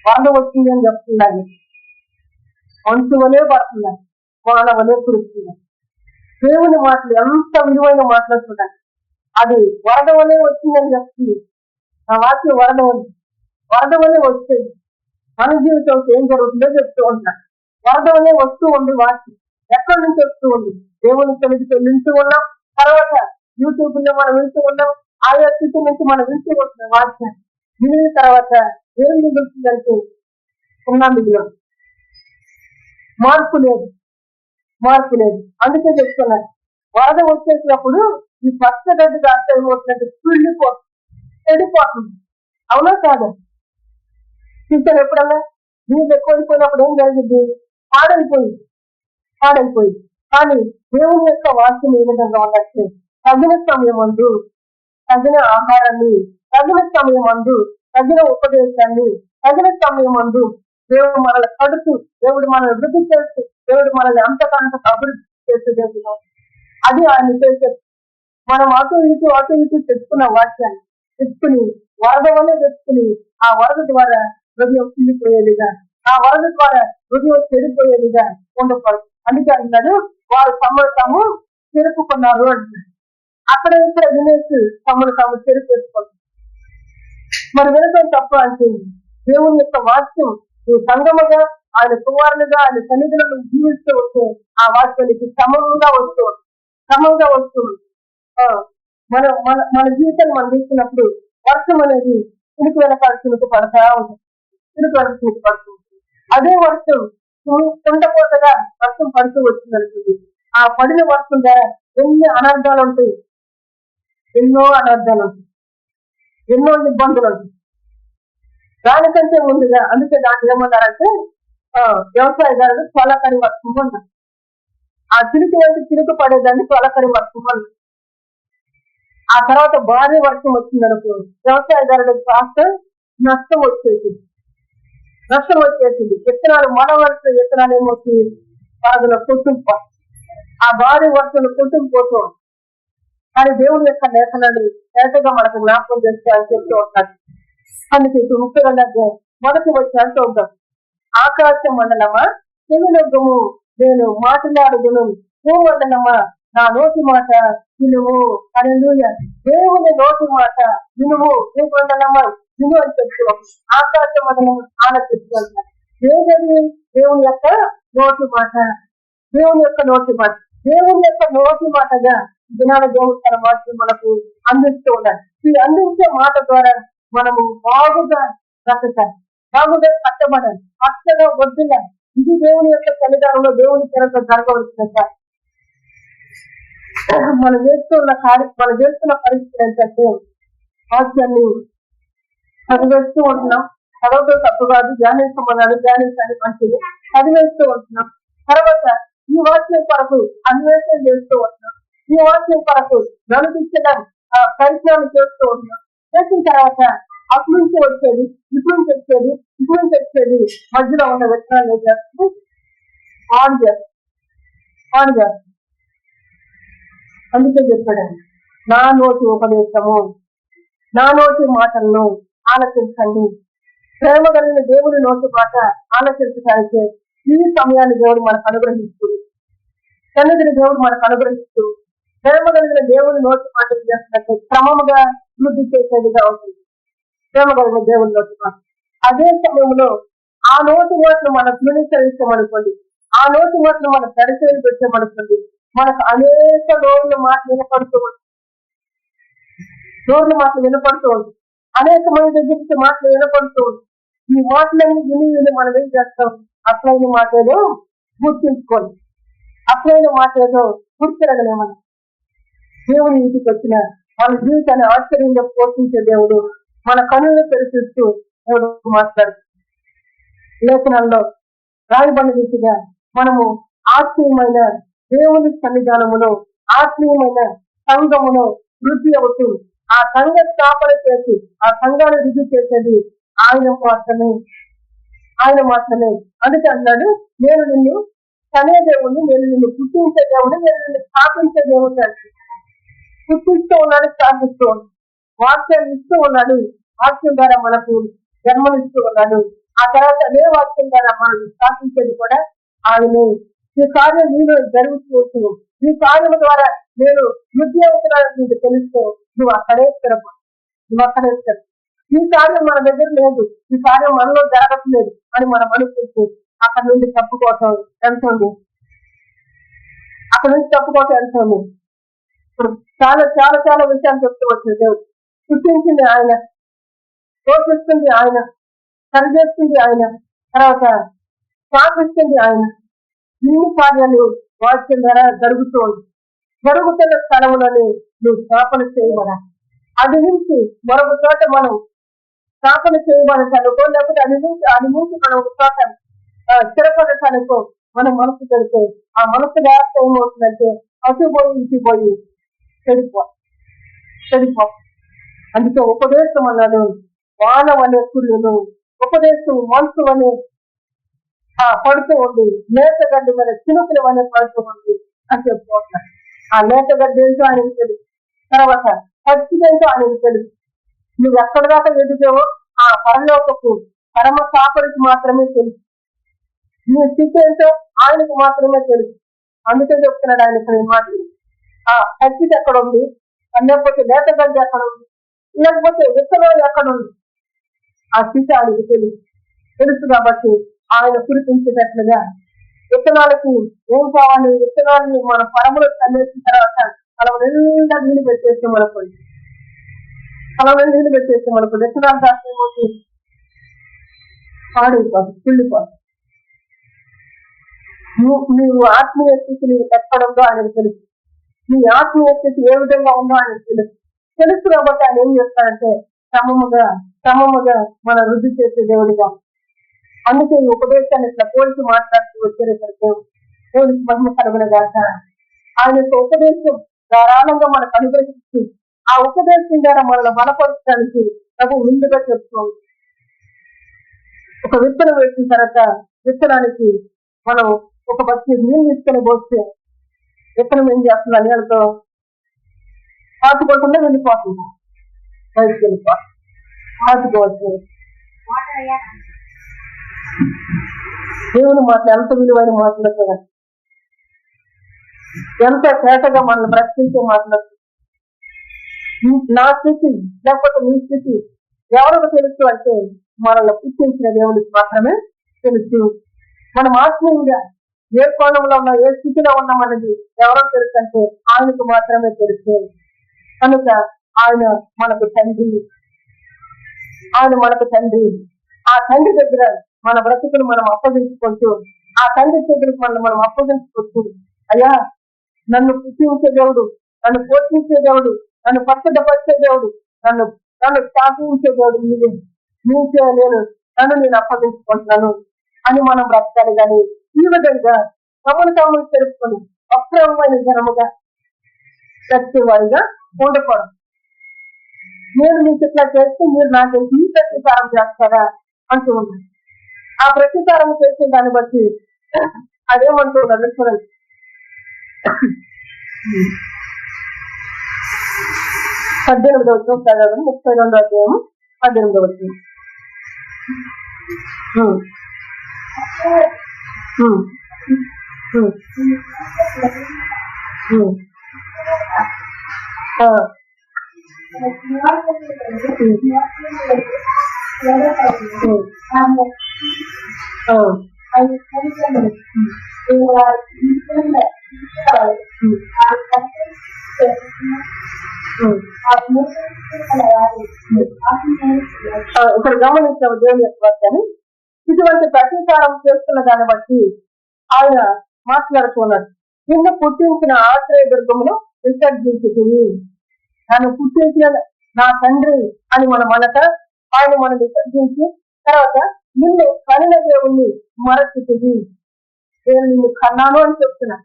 వరద వచ్చింది అని చెప్తున్నారు, మంచు వలే పడుతున్నారు, వాన వలే కురుస్తున్నారు. దేవుని మాటలు ఎంత విలువైన మాట్లాడుతున్నారు. అది వరద వలే వచ్చిందని చెప్తుంది. ఆ వాక్యం వరద వలే వచ్చేది. మన జీవితంతో ఏం జరుగుతుందో చెప్తూ ఉంటారు. వరద వలే వస్తూ ఉంది వాక్యం. ఎక్కడి నుంచి వస్తూ ఉంది? దేవుని సన్నిధితో వింటూ ఉన్నాం, తర్వాత యూట్యూబ్ లో మనం వింటూ ఉన్నాం, ఆయా స్థితి నుంచి మనం వింటూ ఉంటున్నాం. వాక్యం వినిన తర్వాత ఏం మిగులుతుందంటే సున్నా మిగిలిన మార్పు లేదు. అందుకే చెప్తున్నారు, వరద వచ్చేసినప్పుడు ఈ పచ్చగడ్డి కాస్త ఏమవుతున్నట్టు చెడిపోతుంది. అవునా కాదు? చూసారు ఎప్పుడన్నా? నీళ్ళు ఎక్కువైపోయినప్పుడు ఏం జరిగింది? పాడైపోయింది. కానీ దేవుని యొక్క వాక్యం ఏ విధంగా ఉన్నట్టు తగిన సమయం అందు తగిన ఆహారాన్ని, తగిన సమయం అందు తగిన ఉపదేశాన్ని, తగిన సమయం అందు దేవుడు మనల్ని కడుతూ, దేవుడు మనల్ని వృద్ధి చేస్తూ, దేవుడు మనల్ని అంతకంత అభివృద్ధి చేస్తూ అది ఆయన చేసేది. మనం అటు ఇటు తెచ్చుకున్న వాక్యాన్ని తెచ్చుకుని వరద వల్ల తెచ్చుకుని ఆ వరద ద్వారా హృదయం కిల్లిపోయేదిగా, ఆ వరద ద్వారా హృదయం చెడిపోయేదిగా ఉండకూడదు. అందుకే అంటాడు, వారు తమను తాము చెరుపుకున్నారు అంటున్నారు. అక్కడ ఇక్కడ వినేసి తమను తాము చెరుపేసుకోండి. మరి వినటం తప్ప అంటే దేవుని యొక్క వాక్యం ఈ సంగముగా ఆయన కుమారులుగా ఆయన సన్నిధులను జీవిస్తూ ఉంటే ఆ వాక్యానికి క్రమంగా వస్తుంది. మన మన మన జీవితాన్ని మనం తీసుకున్నప్పుడు వర్షం అనేది చినుకు వెనకాల చినుకు పడతా ఉంటుంది. అదే వర్షం కుండపోతగా వర్షం పడుతూ వచ్చిందనుకుంది. ఆ పడిన వర్షం ద్వారా ఎన్నో అనర్థాలు ఉంటాయి, ఎన్నో ఇబ్బందులు ఉంటాయి. దానికంటే ముందుగా అందుకే దాన్ని ఏమన్నారంటే వ్యవసాయదారులు త్వలకరి వర్షం అన్నారు. ఆ చినుకు పడేదాన్ని త్వలకరి వర్షం అన్నారు. ఆ తర్వాత భారీ వర్షం వచ్చిందనుకో వ్యవసాయదారులకు కాస్త నష్టం వచ్చేది. నష్టం వచ్చేసింది. విత్తనాలు మన వరుస విత్తనాలు ఏమవుతుంది, బాధలో కుటుంబ ఆ భారీ వరుసను కుటుంబపోతూ. కానీ దేవుని యొక్క లేఖనాన్ని నేతగా మనకు జ్ఞాపకం చేస్తే అని చెప్తూ ఉంటాడు. అందుకే ఇప్పుడు ముఖ్యంగా మొదటి వచ్చి అంటూ ఉంటాం, ఆకాశ మండలమా చెవినొగ్గము నేను మాట్లాడుదును, భూమండలమా నా నోటి మాట వినుము. హల్లెలూయా. దేవుని నోటి మాట వినుము, భూమండలమా విను అని చెప్తూ ఆకాశ మండలం ఆలోచిస్తూ ఏదది దేవుని యొక్క నోటి మాట, దేవుని యొక్క నోటి మాట, దేవుని యొక్క నోటి మాటగా దినాల దేవుడు తన మాటలు మనకు అందిస్తూ ఉండాలి. ఈ అందించే మాట ద్వారా మనము బాగుగా బ్రతకాలి, బాగుగా కట్టబడాలి, అచ్చగా వద్దులాలి. ఇది దేవుని యొక్క సన్నిధానంలో దేవుని చెరతో జరగవలసిన మనం చేస్తున్న పరిస్థితి ఏంటంటే వాక్యాన్ని చదివేస్తూ ఉంటున్నాం. చదవటం తప్పు కాదు, ధ్యానించాలి మంచిది, చదివేస్తూ ఉంటున్నాం. తర్వాత ఈ వాక్యం కొరకు అన్వేషణ చేస్తూ ఉంటున్నాం, ఈ వాక్యం కొరకు నడిపించడం ప్రయత్నాలు చేస్తూ ఉంటున్నాం. చేసిన తర్వాత అటు నుంచి వచ్చేది, ఇటు నుంచి వచ్చేది మధ్యలో ఉన్న విత్తనాలు ఏం చేస్తుంది, ఆన్ చేస్తుంది. అందుకే చెప్పాడండి, నా నోటి ఉపదేశము, నా నోటి మాటలను ఆలోచించండి. ప్రేమ కలిగిన దేవుని నోటి మాట ఆలోచించడానికి ఈ సమయాన్ని దేవుడు మనకు అనుగ్రహిస్తుంది, సన్నిధిని దేవుడు మనకు అనుగ్రహిస్తూ ప్రేమ కలిగిన దేవుని నోటి మాట చేస్తున్నట్టు క్రమముగా వృద్ధి చేసేదిగా ఉంటుంది. ప్రేమ కలిగిన దేవుని నోటి మాట. అదే సమయంలో ఆ నోటి మాటను మనం ధృవీకరించామనుకోండి, ఆ నోటి మాటను మనం పరిచయం పెట్టామనుకోండి, మనకు అనేక నోర్ల మాటలు వినపడుతూ ఉంటుంది, అనేక మంది దగ్గర మాటలు వినపడుతూ ఉంటుంది. ఈ మాటలన్నీ విని మనం ఏం చేస్తాం, అసలైన మాట ఏదో గుర్తించుకోండి, అసలైన మాట ఏదో గుర్తిరగలేమని. దేవుని ఇంటికి వచ్చిన మన జీవితాన్ని ఆశ్చర్యంగా పోషించే దేవుడు మన కనులు తెరిపిస్తూ దేవుడు మాట్లాడు. లేఖనాల్లో రాయబడిన రీతిగా మనము ఆత్మీయమైన దేవుని సన్నిధానములో, ఆత్మీయమైన సంఘములో వృద్ధి అవుతూ ఆ సంఘ స్థాపన చేసి ఆ సంఘాన్ని రుజువు చేసేది ఆయన మాత్రమే. అందుకే అన్నాడు, నేను నిన్ను కనే దేవుణ్ణి, నేను నిన్ను పుట్టించే దేవుణ్ణి, నేను నిన్ను స్థాపించే దేవుణ్ణి అంటే పుట్టిస్తూ ఉన్నాడు, స్థాపిస్తూ ఉన్నాడు, వాక్యాన్ని ఇస్తూ ఉన్నాడు, వాక్యం ద్వారా మనకు జన్మనిస్తూ ఉన్నాడు. ఆ తర్వాత అదే వాక్యం ద్వారా మనం స్థాపించేది కూడా ఆయనే. ఈ కార్యం నీలో జరుగుతూ, ఈ కార్యం ద్వారా నేను వృద్ధి అవుతున్నాను నీకు తెలుస్తూ నువ్వు అక్కడే స్థిరపడు. ఈ కార్యం మన దగ్గర లేదు, ఈ కార్యం మనలో జరగట్లేదు అని మనం అనుకుంటూ అక్కడి నుండి తప్పుకోవటం ఎంత ఉంది, ఇప్పుడు చాలా చాలా చాలా విషయాలు చెప్తూ వచ్చిన దేవుడు. పుట్టించింది ఆయన, పోషిస్తుంది ఆయన, సరిచేస్తుంది ఆయన, తర్వాత స్థాపిస్తుంది ఆయన. ఇన్ని కార్యాలు వాక్యం ద్వారా జరుగుతూ ఉంది. జరుగుతున్న స్థలములని నువ్వు స్థాపన చేయమరా, అది నుంచి మరొక చోట మనం స్థాపన చేయబడటానికో, లేకపోతే అది నుంచి మనం ఒక చోట స్థిరపడటానికో మనం మనసు పెడితే ఆ మనసు వ్యాప్త ఏమవుతుందంటే అటుపోయి ఇటుపోయి చెడిపో. అందుకే ఉపదేశం అన్నాడు, వానం అనే సూర్యుడు ఉపదేశం మనసు అనే పడుతూ ఉంది, లేతగడ్డి మీద చినుకులు అనే పడుతూ ఉంది అని చెప్పుకుంటున్నాడు. ఆ లేతగడ్డి ఏంటో ఆయనకు తెలుసు, తర్వాత ఖచ్చితంగా ఆయనకు తెలుసు. నువ్వు ఎక్కడి దాకా ఎదిగావో ఆ పరలోకపు పరమ కాపరికి మాత్రమే తెలుసు. నీ స్థితి ఏంటో ఆయనకు మాత్రమే తెలుసు. అందుకే చెప్తున్నాడు ఆయన ఇక్కడ మాటలు. ఆ ఖచ్చిత ఎక్కడ ఉంది, లేకపోతే లేతగడ్డి ఎక్కడ ఉంది, లేకపోతే విత్తనాలు ఎక్కడ ఉంది, ఆ స్థితి ఆయనకు తెలుసు కాబట్టి ఆయన కురిపించేటట్లుగా విత్తనాలకి ఏం కావాలి, విత్తనాలని మన పరములు చల్లేసిన తర్వాత అలా నిండా నీళ్లు పెట్టేస్తాం అనుకోండి, విత్తనాలు దాచేమోటి పాడైపోదు, కుళ్ళిపోదు. నీవు ఆత్మీయ స్థితిని ఎక్కడంలో ఆయనకు తెలుసు, నీ ఆత్మీయ స్థితి ఏ విధంగా ఉందో ఆయనకు తెలుసు కాబట్టి ఆయన ఏం చేస్తాడంటే క్రమముగా మన వృద్ధి చేసే దేవుడిగా. అందుకే ఈ ఉపదేశాన్ని ఇట్లా పోల్చి మాట్లాడుతూ వచ్చేసరికి దేవుడికి మహిమ కలుగునగాక. ఆయన యొక్క ఉపదేశం ధారాళంగా మనకు అనుగ్రహించి ఆ ఉపదేశం ద్వారా మనల్ని బలపరచడానికి ప్రభు ముందుగా చెప్తుంది. ఒక విత్తనం వేసిన తర్వాత విత్తనానికి మనం ఒక బకెట్ నీళ్ళు తీసుకొని పోస్తే విత్తనం ఏం చేస్తుంది, నీళ్ళతో పాతుకోకుండా వెళ్ళిపోతుంది, బయటకు వెళ్ళిపోతుంది. పాతుకోవచ్చు. దేవుని మాటలు ఎంత విలువైన మాటలు కదా, ఎంత తేటగా మనల్ని బ్రతికించే మాటలు. నా స్థితి లేకపోతే మీ స్థితి ఎవరికి తెలుసు అంటే మనల్ని పుట్టించిన దేవుడికి మాత్రమే తెలుసు. మనం ఆత్మీయంగా ఏ కోణంలో ఉన్నా, ఏ స్థితిలో ఉన్నామన్నది ఎవరో తెలుసు అంటే ఆయనకు మాత్రమే తెలుసు. కనుక ఆయన మనకు తండ్రి, ఆయన మనకు తండ్రి. ఆ తండ్రి దగ్గర మన బ్రతుకులు మనం అప్పగించుకుంటూ, ఆ తండ్రి దగ్గరికి మనం అప్పగించుకుంటూ, అయ్యా నన్ను పుట్టించే దేవుడు, నన్ను పోషించే దేవుడు, నన్ను పచ్చదపరిచే దేవుడు, నన్ను స్థాపించే దేవుడు నీకే నేను, నన్ను నేను అప్పగించుకుంటున్నాను అని మనం బ్రతకాలి. కానీ ఈ విధంగా తమను తెలుసుకొని అక్రమమైన జనముగా చచ్చేవాడిగా ఉండకూడదు. నేను మీకు ఇట్లా చేస్తే మీరు నాకు ఈ ప్రతీకారం చేస్తారా అంటూ ఉన్నాను. ఆ ప్రతీకారం చేసే దాన్ని బట్టి అదేమంటూ ఉన్నాడు చూడండి. 18వ వచనం చదవండి. 32వ అధ్యాయము 18వ వచనం. ఇక్కడ గమనించాము దేవుని యొక్క వాక్యాన్ని. ఇటువంటి ప్రతీకారం చేస్తున్న దాన్ని బట్టి ఆయన మాట్లాడుతున్నాడు. నిన్ను పుట్టించిన ఆశ్రయ దుర్గమును విసర్జించుతుంది. నన్ను పుట్టించిన నా తండ్రి అని మనం అనక ఆయన మనం విసర్జించి తర్వాత నిన్ను కనిన దేవుణ్ణి మరచుతుంది. నేను నిన్ను కన్నాను అని చెప్తున్నా.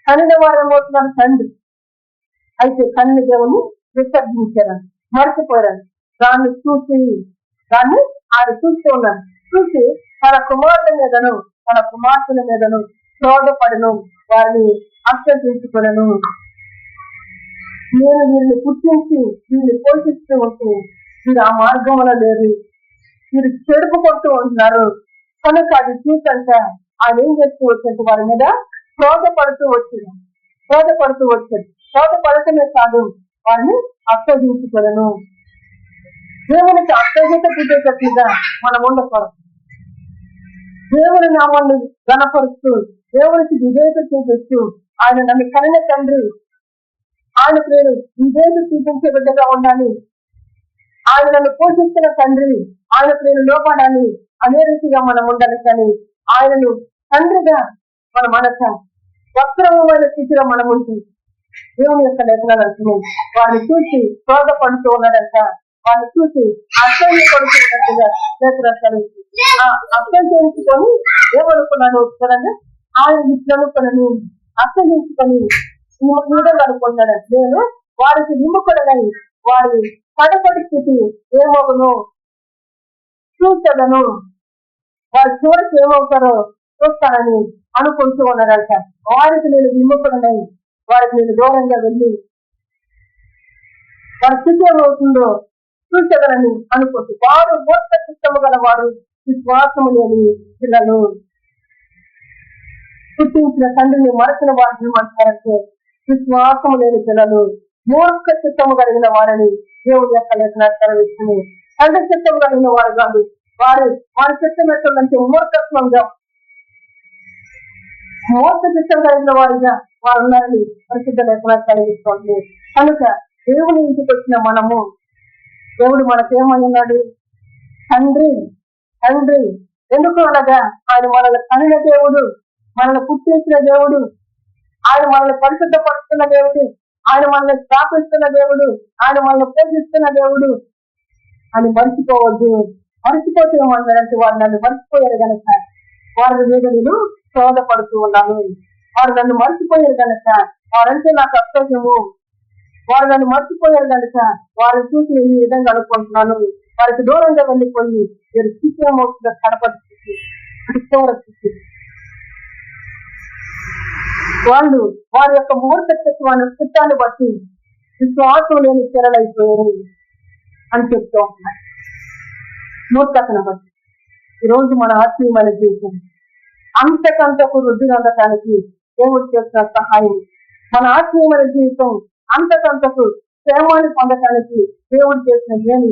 కనిన వారు ఏమవుతున్నారు? తండ్రి. అయితే కన్ను దేవుని విసర్జించారు, మర్చిపోయారు. దాన్ని ఆయన చూస్తూ ఉన్నాను. చూసి తన కుమారుల మీదను తన కుమార్తెల మీదను క్రోధపడను, వారిని అర్థించుకులను. నేను వీరిని పుట్టించి వీరిని పోషిస్తూ ఉంటే వీరు ఆ మార్గంలో లేరు, వీరు చెడుపుకుంటూ ఉంటున్నారు. కనుక అది చూసంట ఆయన ఏం చేస్తూ వచ్చాడు? వారి మీద క్రోధపడుతూ వచ్చాడు. క్రోధపడటమే కాదు, వారిని అర్థించుకోలను. దేవునికి అర్థత పుట్టేటట్లుగా మనం ఉండకూడదు. దేవుని నామాన్ని గణపరుస్తూ దేవునికి విధేయత చూపిస్తూ ఆయన నన్ను కనిన తండ్రి, ఆయనకు నేను విధేయత చూపించే బిడ్డగా ఉండాలి, ఆయన నన్ను పోషిస్తున్న తండ్రి, ఆయనకు నేను లోపడాలి అనే రీతిగా మనం ఉండాలి. కానీ ఆయనను తండ్రిగా మన మనస వక్రమైన స్థితిలో మనం ఉంటుంది. దేవుని యొక్క లేఖనాలు అంటున్నాయి, వారిని చూసి క్రోధపడుతూ ఉన్నాడంట, వారిని చూసి అర్థం పడుతున్నట్టుగా లేఖనాలు అర్థం చేయించుకొని ఏమనుకున్నాను చూడండి, ఆయన ఇట్లనుకున్నాను అర్థించుకొని ఈ విధంగా అనుకుంటాడు. నేను వారికి విముఖుడనై వారి కడపడి స్థితి ఏమవును చూసేదను, వారి చివరికి ఏమవుతారో చూస్తానని అనుకుంటూ ఉన్నారంట. వారికి నేను విముఖుడనై వారికి నేను దూరంగా వెళ్ళి వారి స్థితి ఏమవుతుందో చూసేదనని అనుకుంటూ వారు మూర్ఖ చిత్తము గల వారు, విశ్వాసము లేని పిల్లలు. పుట్టించిన తండ్రిని మరచిన వారిని అంటారంటే విశ్వాసము లేని పిల్లలు, మూర్ఖ చిత్తము కలిగిన వారని దేవుడి యొక్క లేఖనాలు సెలవిస్తుంది. తండ్రి చిత్తము కలిగిన వారు కాదు, వారి చిత్తం ఎట్లంటే మూర్ఖత్వంగా మూర్ఖ చిత్తం కలిగిన వారిగా వారు ఉన్నారని పరిశుద్ధ లేఖనాలు కలిగిస్తుంది. కనుక దేవుని ఇంటికి వచ్చిన మనము, దేవుడు మనకేమన్నాడు? తండ్రి. ఎందుకు అనగా ఆయన మనల్ని కనిన దేవుడు, మనల్ని పుట్టించిన దేవుడు, ఆయన మనల్ని పరిశుద్ధపరుస్తున్న దేవుడు, ఆయన మనల్ని స్థాపిస్తున్న దేవుడు, ఆయన మనల్ని పోషిస్తున్న దేవుడు అని మర్చిపోవద్దు. మర్చిపోతే ఏమన్నారంటే వారు నన్ను మర్చిపోయారు కనుక వారి మీద నేను క్రోధపడుతూ ఉన్నాను. వారు నన్ను మర్చిపోయారు కనుక వారంటే నాకు అసహ్యము. వారు నన్ను మర్చిపోయారు కనుక వారిని చూసి నేను ఈ విధంగా అనుకుంటున్నాను. వారికి దూరంగా వెళ్ళిపోయి వీరు శిక్షణమవుతున్న కడపడి స్థితి వాళ్ళు వారి యొక్క మూర్ఖత్వాన్ని చిత్తాన్ని బట్టి విశ్వాసం లేని చెరలైపోయారు అని చెప్తూ ఉంటున్నారు. మూర్ఖతను బట్టి ఈరోజు మన ఆత్మీయమైన జీవితం అంతకంతకు వృద్ధి అందటానికి దేవుడు చేసిన సహాయం, మన ఆత్మీయమైన జీవితం అంతకంతకు క్షేమాన్ని పొందటానికి దేవుడు చేసిన మేలు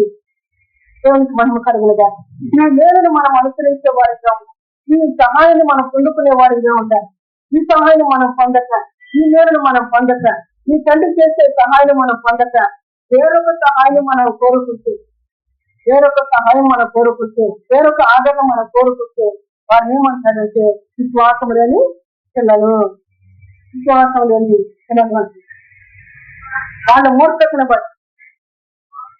దేవునికి మహిమ కలుగులుగా. ఈ మేలును మనం అనుసరించే వారిగా ఉంటాం, ఈ సహాయాన్ని మనం పొందుకునే వారిగా ఉంటాం. ఈ సహాయాన్ని మనం పొందక, ఈ మేలును మనం పొందక, ఈ తండ్రి చేసే సహాయాన్ని మనం పొందక వేరొక సహాయాన్ని మనం కోరుకుంటే, వేరొక సహాయం మనం కోరుకుంటే, వేరొక ఆదరణ మనం కోరుకుంటే వారిని ఏమంటారంటే విశ్వాసం లేని పిల్లలు, విశ్వాసం లేని పిల్లలు. వాళ్ళ మూర్ఖతను బట్టి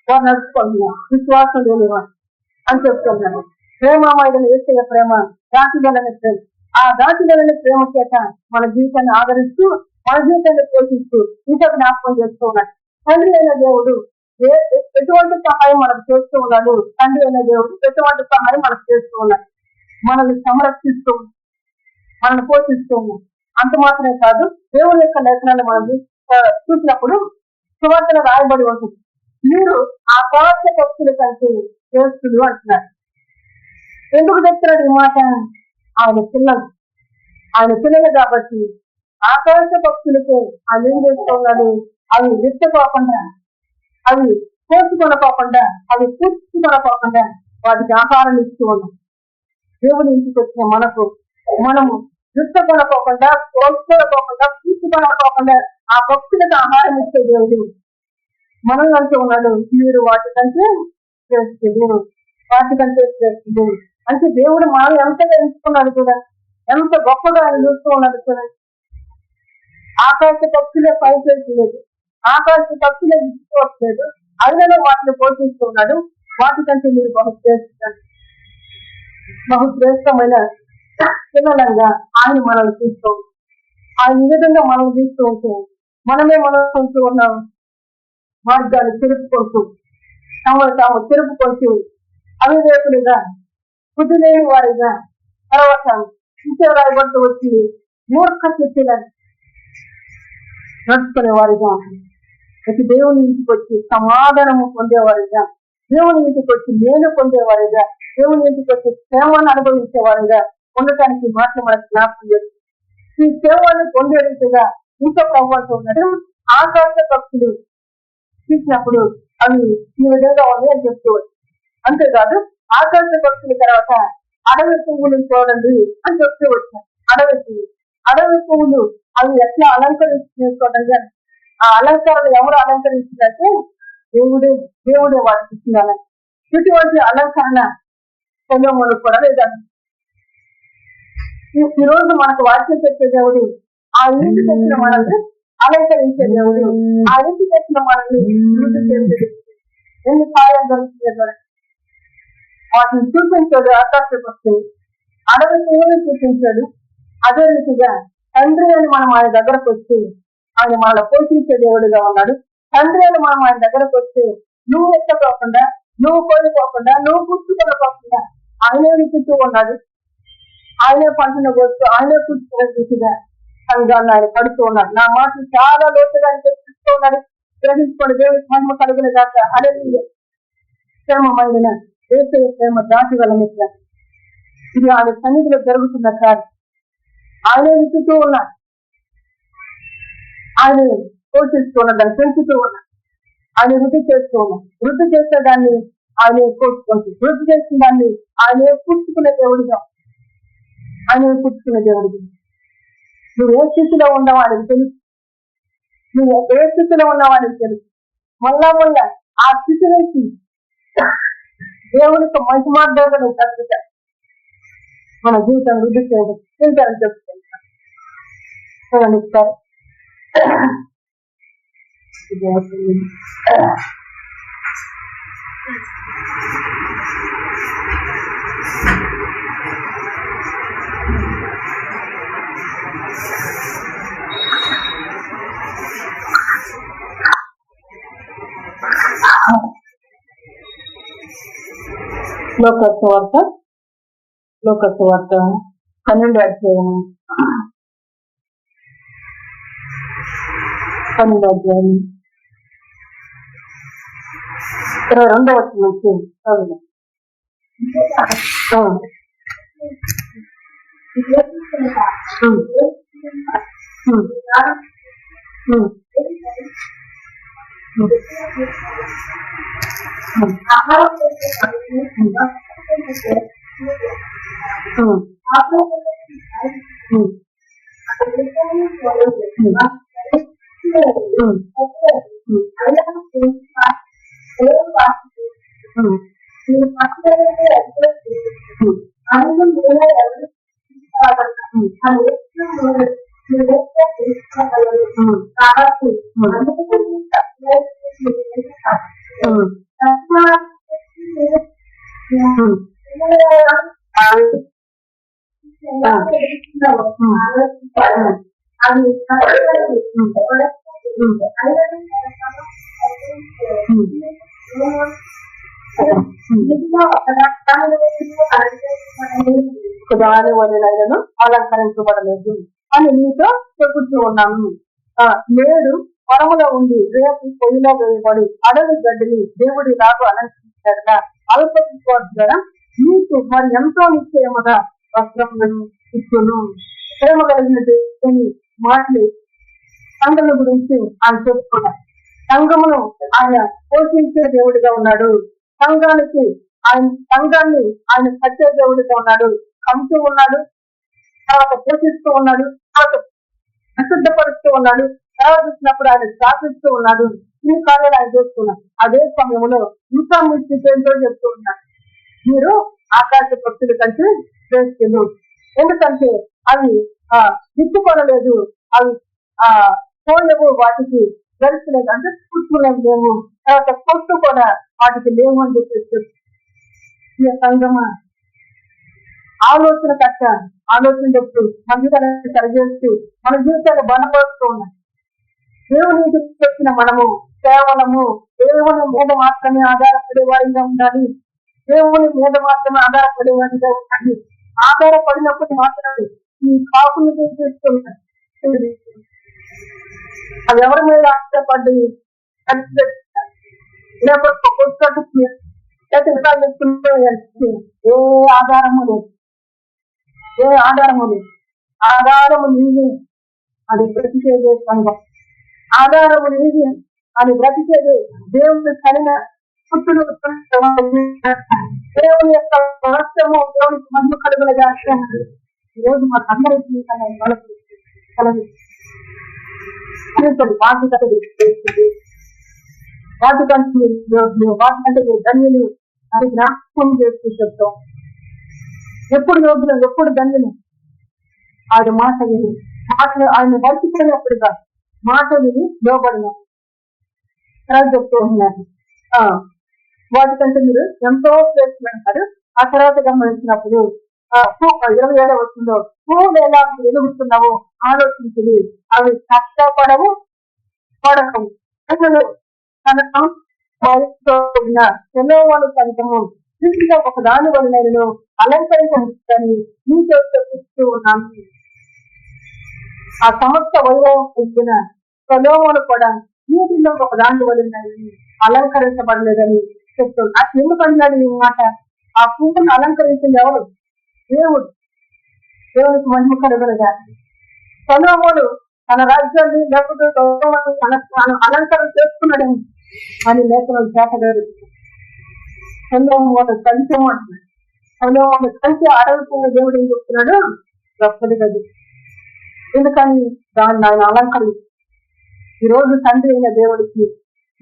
వారు నడుచుకుంటున్నారు, విశ్వాసం లేని వారు అని చెప్తున్నారు. ప్రేమమైన ఏసయ్య ప్రేమ దాటిగలని ప్రేమ, ఆ దాటిగలని ప్రేమ చేత మన జీవితాన్ని ఆదరిస్తూ మన జీవితాన్ని పోషిస్తూ ఇంకా జ్ఞాపకం చేస్తూ ఉన్నాడు. తండ్రి అయిన దేవుడు ఎటువంటి సహాయం మనకు చేస్తూ ఉన్నాడు, తండ్రి అయిన దేవుడు ఎటువంటి సహాయం మనకు చేస్తూ ఉన్నాడు. మనల్ని సంరక్షిస్తూ, మనల్ని పోషిస్తూ ఉన్నాం. అంత మాత్రమే కాదు, దేవుని యొక్క లేఖనాలు మనం చూసినప్పుడు సువార్తలు రాయబడి ఉంటుంది. మీరు ఆకాశ పక్షుల కంటే శ్రేష్ఠులు అంటున్నారు. ఎందుకు చెప్తున్నాడు ఈ మాట? ఆయన పిల్లలు కాబట్టి ఆకాశ పక్షులకే ఆయన ఏం చేస్తున్నాడు, అవి విత్తకోకుండా, అవి కోసుకొనకోకుండా, అవి పూర్చుకొనకోకుండా వాటికి ఆహారం ఇస్తూ ఉన్నాం. దేవుని ఇంటికి వచ్చిన మనము విత్తకొనకోకుండా, కోసుకొనకోకుండా, పూర్చుకొనకోకుండా ఆ పక్షులకు ఆహారం ఇచ్చే దేవుడు మనం అంటూ ఉన్నాడు. మీరు వాటికంటే శ్రేష్ఠుడు, వాటికంటే శ్రేష్ఠుడు అంటే దేవుడు మనం ఎంతగా ఎంచుకున్నాడు కూడా, ఎంత గొప్పగా ఆయన చూస్తూ ఉన్నాడు చూడండి. ఆకాశ పక్షులే పైచేయలేదు, ఆకాశ పక్షులే విసుకోవట్లేదు, అయినను వాటిని పోషిస్తున్నాడు. వాటికంటే మీరు బహుశ్రేష్టమైన పిల్లలంగా ఆయన మనల్ని చూస్తూ, ఆయన ఈ విధంగా మనం చూస్తూ ఉంటే మనమే కొంటూ ఉన్నాం మార్గాన్ని తిరుపుకుంటూ, తాము తిరుపుకుంటూ అవివేకులుగా, బుద్ధి లేని వారిగా, తర్వాత శిక్ష రాయబడుతూ వచ్చి మూర్ఖ శక్తులను నడుచుకునే వారిగా, ప్రతి దేవుని ఇంటికి వచ్చి సమాధానము పొందేవారిగా, దేవుని ఇంటికి వచ్చి మేలు పొందేవారిగా, దేవుని ఇంటికి వచ్చి క్షేమాన్ని అనుభవించేవారిగా ఉండటానికి మాత్రం మనకు జ్ఞాపకం చేస్తుంది. ఈ క్షేమాన్ని పొందే రీతిగా ఇంకా ప్రభావం ఉన్నాడు. ఆకాశ పక్షులు చూసినప్పుడు అవి ఈ విధంగా ఉన్నాయి అని చెప్తూవచ్చు. అంతేకాదు ఆకాశ పక్షుల తర్వాత అడవి పువ్వులు చూడండి అని చెప్తూ వచ్చారు. అడవి పువ్వులు అవి ఎట్లా అలంకరిస్తున్నాయి చూడండి. ఆ అలంకరణ ఎవరు అలంకరించినట్టే దేవుడే వాటికి ఇచ్చినాలని. ఇటువంటి అలంకరణ పొందమని కూడా లేదండి. ఈ రోజు మనకు వాక్యం చెప్పే దేవుడు, ఆ ఇంటికి వచ్చిన మనల్ని అలంకరించే దేవుడు, ఆ ఇంటికి వచ్చిన మనల్ని వృద్ధి చేసే ఎన్ని కార్యాలు జరుగుతుంది. వాటిని చూపించాడు ఆకాశ పక్షులు, అడవి పువ్వుని చూపించాడు. అదే రీతిగా తండ్రి అని మనం ఆయన దగ్గరకు వచ్చి ఆయన మనల్ని పోషించే దేవుడిగా ఉన్నాడు. తండ్రి అని మనం ఆయన దగ్గరకు వచ్చి నువ్వు ఎక్కకోకుండా, నువ్వు కోరుకోకుండా, నువ్వు పుచ్చుకోకుండా ఆయనే విప్పుతూ ఉన్నాడు. ఆయనే పంటను కోస్తూ, ఆయనే పుచ్చుకునే రీతిగా సంఘాన్ని ఆయన పడుతూ ఉన్నాడు. నా మాటలు చాలా లోతుగా ఆయన చూస్తూ ఉన్నాడు. గ్రహించుకోండి, దేవుడి మహిమ కలిగిన దాకా హల్లెలూయా. క్షేమమైన యేసయ్య ప్రేమ దాటిగలనిట్ల ఇది ఆయన సన్నిధిలో జరుగుతున్న కార్యం. ఆయనే విప్పుతూ ఉన్నాడు, ఆయన పోషిస్తూ ఉన్నాడు, దాన్ని పెంచుతూ ఉన్నాడు, ఆయన వృద్ధి చేస్తూ ఉన్నాడు. వృద్ధి చేసే దాన్ని ఆయనే కోసుకుంటూ, వృద్ధి చేసిన దాన్ని ఆయనే పుచ్చుకునే దేవుడిగా, ఆయనే పుచ్చుకునే దేవుడిగా. నువ్వు ఏ స్థితిలో ఉన్నవాడికి తెలుసు, నువ్వు ఏ స్థితిలో ఉన్నవాడికి తెలుసు. మళ్ళా ఆ స్థితి నుంచి దేవునికి మంచి మార్గంగా నువ్వు తగ్గుతా మన జీవితం వృద్ధి చేయడం తింటారని చెప్తాను. ఇస్తారు లోకస్వార్త 12 అధ్యాయం 22వ వచనం నుంచి చదువు. దాని వలనైనను అలంకరించబడలేదు అని నీతో చెబుతూ ఉన్నాను. నేడు పొరములో ఉండి రేపు పొయ్యిలో వేయబడి అడవి గడ్డిని దేవుడి లాగా అలంకరించాడుగా అల్పీకోద్గర నీకు మరి ఎంతో నిశ్చయముగా వస్త్రములను ఇచ్చును. ప్రేమ కలిగిన దేవుని మాటలు సంఘం గురించి ఆయన చెప్పుకున్నాడు. సంఘమును ఆయన పోషించే దేవుడిగా ఉన్నాడు. సంఘాన్ని ఆయన కట్టే దేవుడిగా ఉన్నాడు. కంటూ ఉన్నాడు, తర్వాత పోషిస్తూ ఉన్నాడు, తర్వాత ప్రసిద్ధపరుస్తూ ఉన్నాడు, ప్రవర్తించినప్పుడు ఆయన స్థాపిస్తూ ఉన్నాడు. ఈ కార్యాలు ఆయన చేస్తున్నాడు. అదే సమయంలో ఇంకా మీ స్థితి ఏంటో చెప్తూ ఉన్నాడు. మీరు ఆకాశ పక్షుల కంటే శ్రేష్ఠులు, ఎందుకంటే అవి విత్తుకొనలేదు, అవి పోలేవు, వాటికి గడిచలేదు, అంటే కూర్చునేది లేవు, తర్వాత పొట్టు కూడా వాటికి లేవు అని చెప్పేసి ఈ సంగమా ఆలోచన కట్ట ఆలోచన చెప్తూ మందిరాన్ని సరిచేస్తూ మన జీవితాన్ని బలపరుస్తూ ఉన్నాయి. దేవునికి చెప్పిన మనము కేవలము దేవుని మీద మాత్రమే ఆధారపడే వారిగా ఉండాలి. దేవుని మీద మాత్రమే ఆధారపడే వారిగా ఉండాలి. ఆధారపడినప్పుడు మాత్రమే ఈ కాపుని చేస్తున్నాయి. అవి ఎవరి మీద ఆధారపడి లేకపోతే ఏ ఆధారము లేదు, ఏ ఆధారము లేదు. ఆధారము నీవే అది బ్రతికేదే సంఘం. ఆధారము నీవే అది బ్రతికేదే దేవుని కలిగిన పుట్టులు. దేవుని యొక్క వాస్తవము దేవునికి మహిమ కలుగులుగా ఈరోజు మన అందరి జీవితాన్ని కలదు వాటికంటే ధన్యులు అది జ్ఞాపకం చేస్తూ చెప్తాం. ఎప్పుడు యోగులు, ఎప్పుడు ధన్యులు ఆయన మాట విని ఆయన వర్తిపోయినప్పుడు కాదు, మాట విని లోబడిన చెప్తూ ఉన్నారు. వాటికంటే మీరు ఎంతో ప్రేక్షింటారు. ఆ తర్వాత గమనించినప్పుడు 27 వస్తుందో పువ్వులు ఎలా వెలుగుతున్నావో ఆలోచించింది. అవి కష్టపడవు, పడకవు. అసలు సెలవులు ఫలితము దృష్టిగా ఒక దాని వలన అలంకరించని నీతో చెప్తూ ఉన్నాను. ఆ సమస్త వైభవం ఇచ్చిన సెలవులు కూడా వీటిలో ఒక దాని వలన అలంకరించబడలేదని చెప్తున్నాను. ఎందుకన్నాడు ఈ మాట? ఆ పువ్వును అలంకరించింది ఎవరు? దేవుడు. దేవునికి మహిమ కలుగులుగా. సొలొమోను తన రాజ్యాన్ని లేకపోతే అలంకరణ చేసుకున్నాడని అని లేఖనం చేతగారు. సొలొమోను కలిసి అంటున్నాడు. సొలొమోను కలిసి ఆరోగ్యంగా దేవుడు ఏం చెప్తున్నాడు? గొప్పది గది. ఎందుకని దాన్ని ఆయన అలంకరించి ఈరోజు తండ్రి అయిన దేవుడికి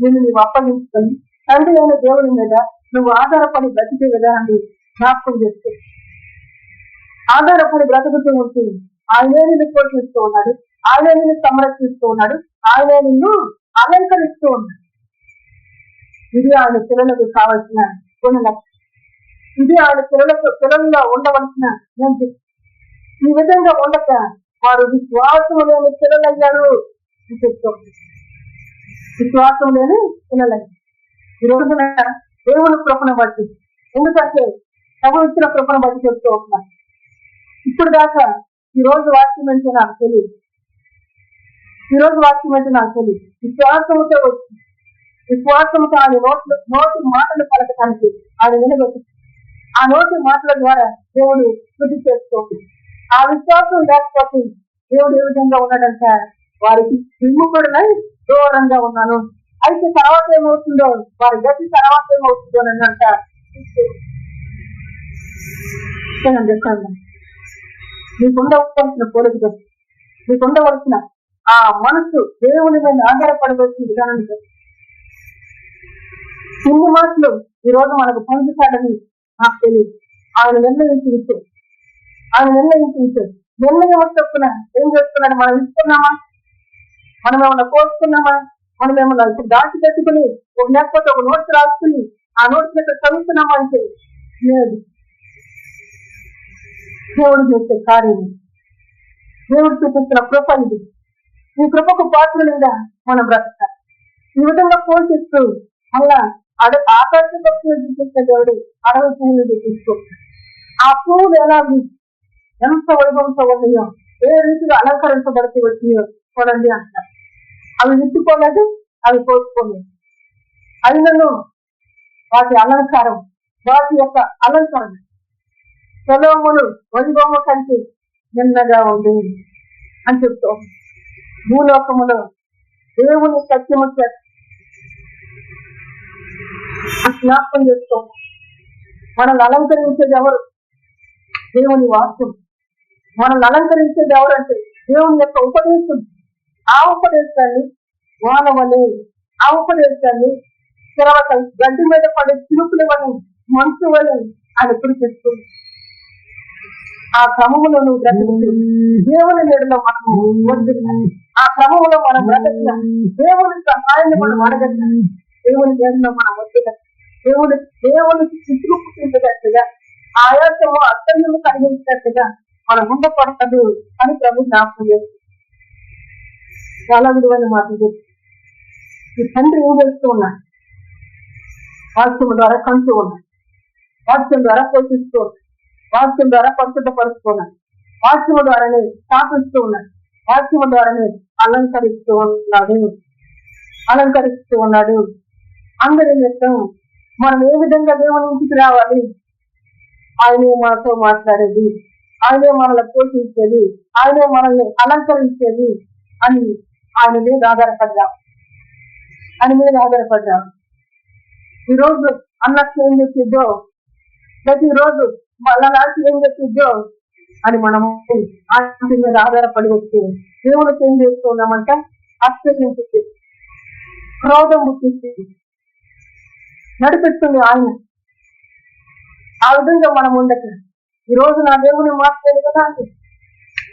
నేను నువ్వు అప్పగించుకొని తండ్రి అయిన దేవుడి మీద నువ్వు ఆధారపడి బ్రతికే విధానాన్ని జ్ఞాపకం చేస్తే ఆధారపడి బ్రతుకుతూ ఉంటుంది. ఆయనే నిన్ను పోషిస్తూ ఉన్నాడు, ఆయనే నిన్ను సంరక్షిస్తూ ఉన్నాడు, ఆయనే నిన్ను అలంకరిస్తూ ఉన్నాడు. ఇది ఆయన పిల్లలకు కావలసిన గుణలక్షణం. ఇది ఆయన పిల్లల్లో ఉండవలసిన ఏంటి? ఈ విధంగా ఉండక వారు విశ్వాసం లేని పిల్లలయ్యారు అని చెప్తుంది. విశ్వాసం లేని పిల్లలయ్యారు. ఈ రోజున దేవుని కృపను బట్టి, ఎందుకంటే ప్రభు ఇచ్చిన కృపను బట్టి చెప్తూ ఉంటున్నాను. ఇప్పుడు దాకా ఈ రోజు వాక్యం అంటే నాకు తెలియదు. ఈ రోజు వాక్యం అంటే నాకు తెలియదు. విశ్వాసంతో వచ్చి విశ్వాసంతో ఆయన నోటి మాటలు పలకటానికి ఆయన వినగొచ్చు. ఆ నోటి మాటల ద్వారా దేవుడు శుద్ధి చేసుకోండి. ఆ విశ్వాసం లేకపోతే దేవుడు ఏ విధంగా ఉన్నాడంట, వారికి విముఖుడనై దూరంగా ఉన్నాను. అయితే తర్వాత ఏమవుతుందో, వారి గతి తర్వాత ఏమవుతుందో అని అంట. చెప్పండి, మీకుండవలసిన పోలిక, మీకుండవలసిన ఆ మనసు దేవుని మీద ఆధారపడవలసిన విధానాన్ని ఇన్ని మాటలు ఈ రోజు మనకు పొందుతాడని నాకు తెలియదు. ఆయన నిర్ణయించారు. నిర్ణయం చెప్పున ఏం చేస్తున్నాడు? మనం ఇస్తున్నామా? మనం ఏమన్నా కోరుకున్నామా? మనం ఏమన్నా ఇప్పుడు దాచి పెట్టుకుని లేకపోతే ఒక నోట్స్ రాసుకుని ఆ నోట్స్ యొక్క చదువుతున్నామా అంటే లేదు. దేవుడు చేసే కార్యం, దేవుడు చూపిస్తున్న కృప ఇది. ఈ కృపకు పాత్రలుగా మనం బ్రతకాలి. ఈ విధంగా పోషిస్తూ మళ్ళా ఆకాశ పక్షులు చూపించిన దేవుడు అడవి పువ్వులు తీసుకో. ఆ పువ్వులు ఎలా ఎంత వైభవంతో ఉన్నాయో, ఏ రీతిగా అలంకరించబడుతూ వచ్చినాయో చూడండి అంటారు. అవి విత్తుకోలేదు, అవి కోసుకోలేదు. అయినను వాటి అలంకారం, వాటి యొక్క అలంకరణ సొలొమోను వైభవం కంటే నిన్నగా ఉంది అని చెప్తూ భూలోకములో దేవుని సత్యము జ్ఞాపకం చేసుకో. మనల్ని అలంకరించేది ఎవరు? దేవుని వాక్యం. మనల్ని అలంకరించేది ఎవరంటే దేవుని యొక్క ఉపదేశం. ఆ ఉపదేశాన్ని వానవని, ఆ ఉపదేశాన్ని తర్వాత గడ్డి మీద పడే చిరుకులు వని, మనసు వని ఆయన కురిపిస్తుంది. ఆ క్రమంలో నువ్వు బ్రతికి దేవుని నీడలో మనం వద్దు. ఆ క్రమంలో మనం బ్రతకిన దేవుని సహాయాన్ని మనం అడగట్ల. దేవుని నీడలో మనం వద్దు. దేవునికి చిత్తులు పుట్టించేటట్టుగా, ఆయాసము అత్యంతము కలిగించేటట్టుగా మనం ఉండకూడదు అని ప్రభు జ్ఞాపకం చేస్తుంది. చాలా విలువైన మాటలు చెప్తుంది. ఈ తండ్రి ఏం చేస్తూ ఉన్నాడు? వాక్యం ద్వారా కంటూ ఉన్నాడు, వాక్యం ద్వారా పోషిస్తూ ఉన్నాడు, వాక్యం ద్వారా పరిశుద్ధపరుస్తూ ఉన్నాడు, వాక్యం ద్వారానే స్థాపిస్తూ ఉన్నాడు, వాక్యం ద్వారానే అలంకరిస్తూ ఉన్నాడు. అందరి నిమిత్తం మనం ఏ విధంగా దేవుని ఇంటికి రావాలి? ఆయనే మనతో మాట్లాడేది, ఆయనే మనల్ని పోషించేది, ఆయనే మనల్ని అలంకరించేది అని ఆయన మీద ఆధారపడ్డాం. ఈరోజు అన్నట్టు ఏం చెప్పిద్దో, ప్రతిరోజు వాళ్ళ నాటి ఏం చెప్పిద్దో అని మనము ఆయన మీద ఆధారపడి వచ్చి దేవుడికి ఏం చేస్తున్నామంట? ఆశ్చర్యం పుట్టింది, క్రోధం పుట్టింది, నడిపిస్తుంది ఆయన. ఆ విధంగా మనం ఉండక ఈ రోజు నా దేవుని మాట్లాడేది కదా అంటే,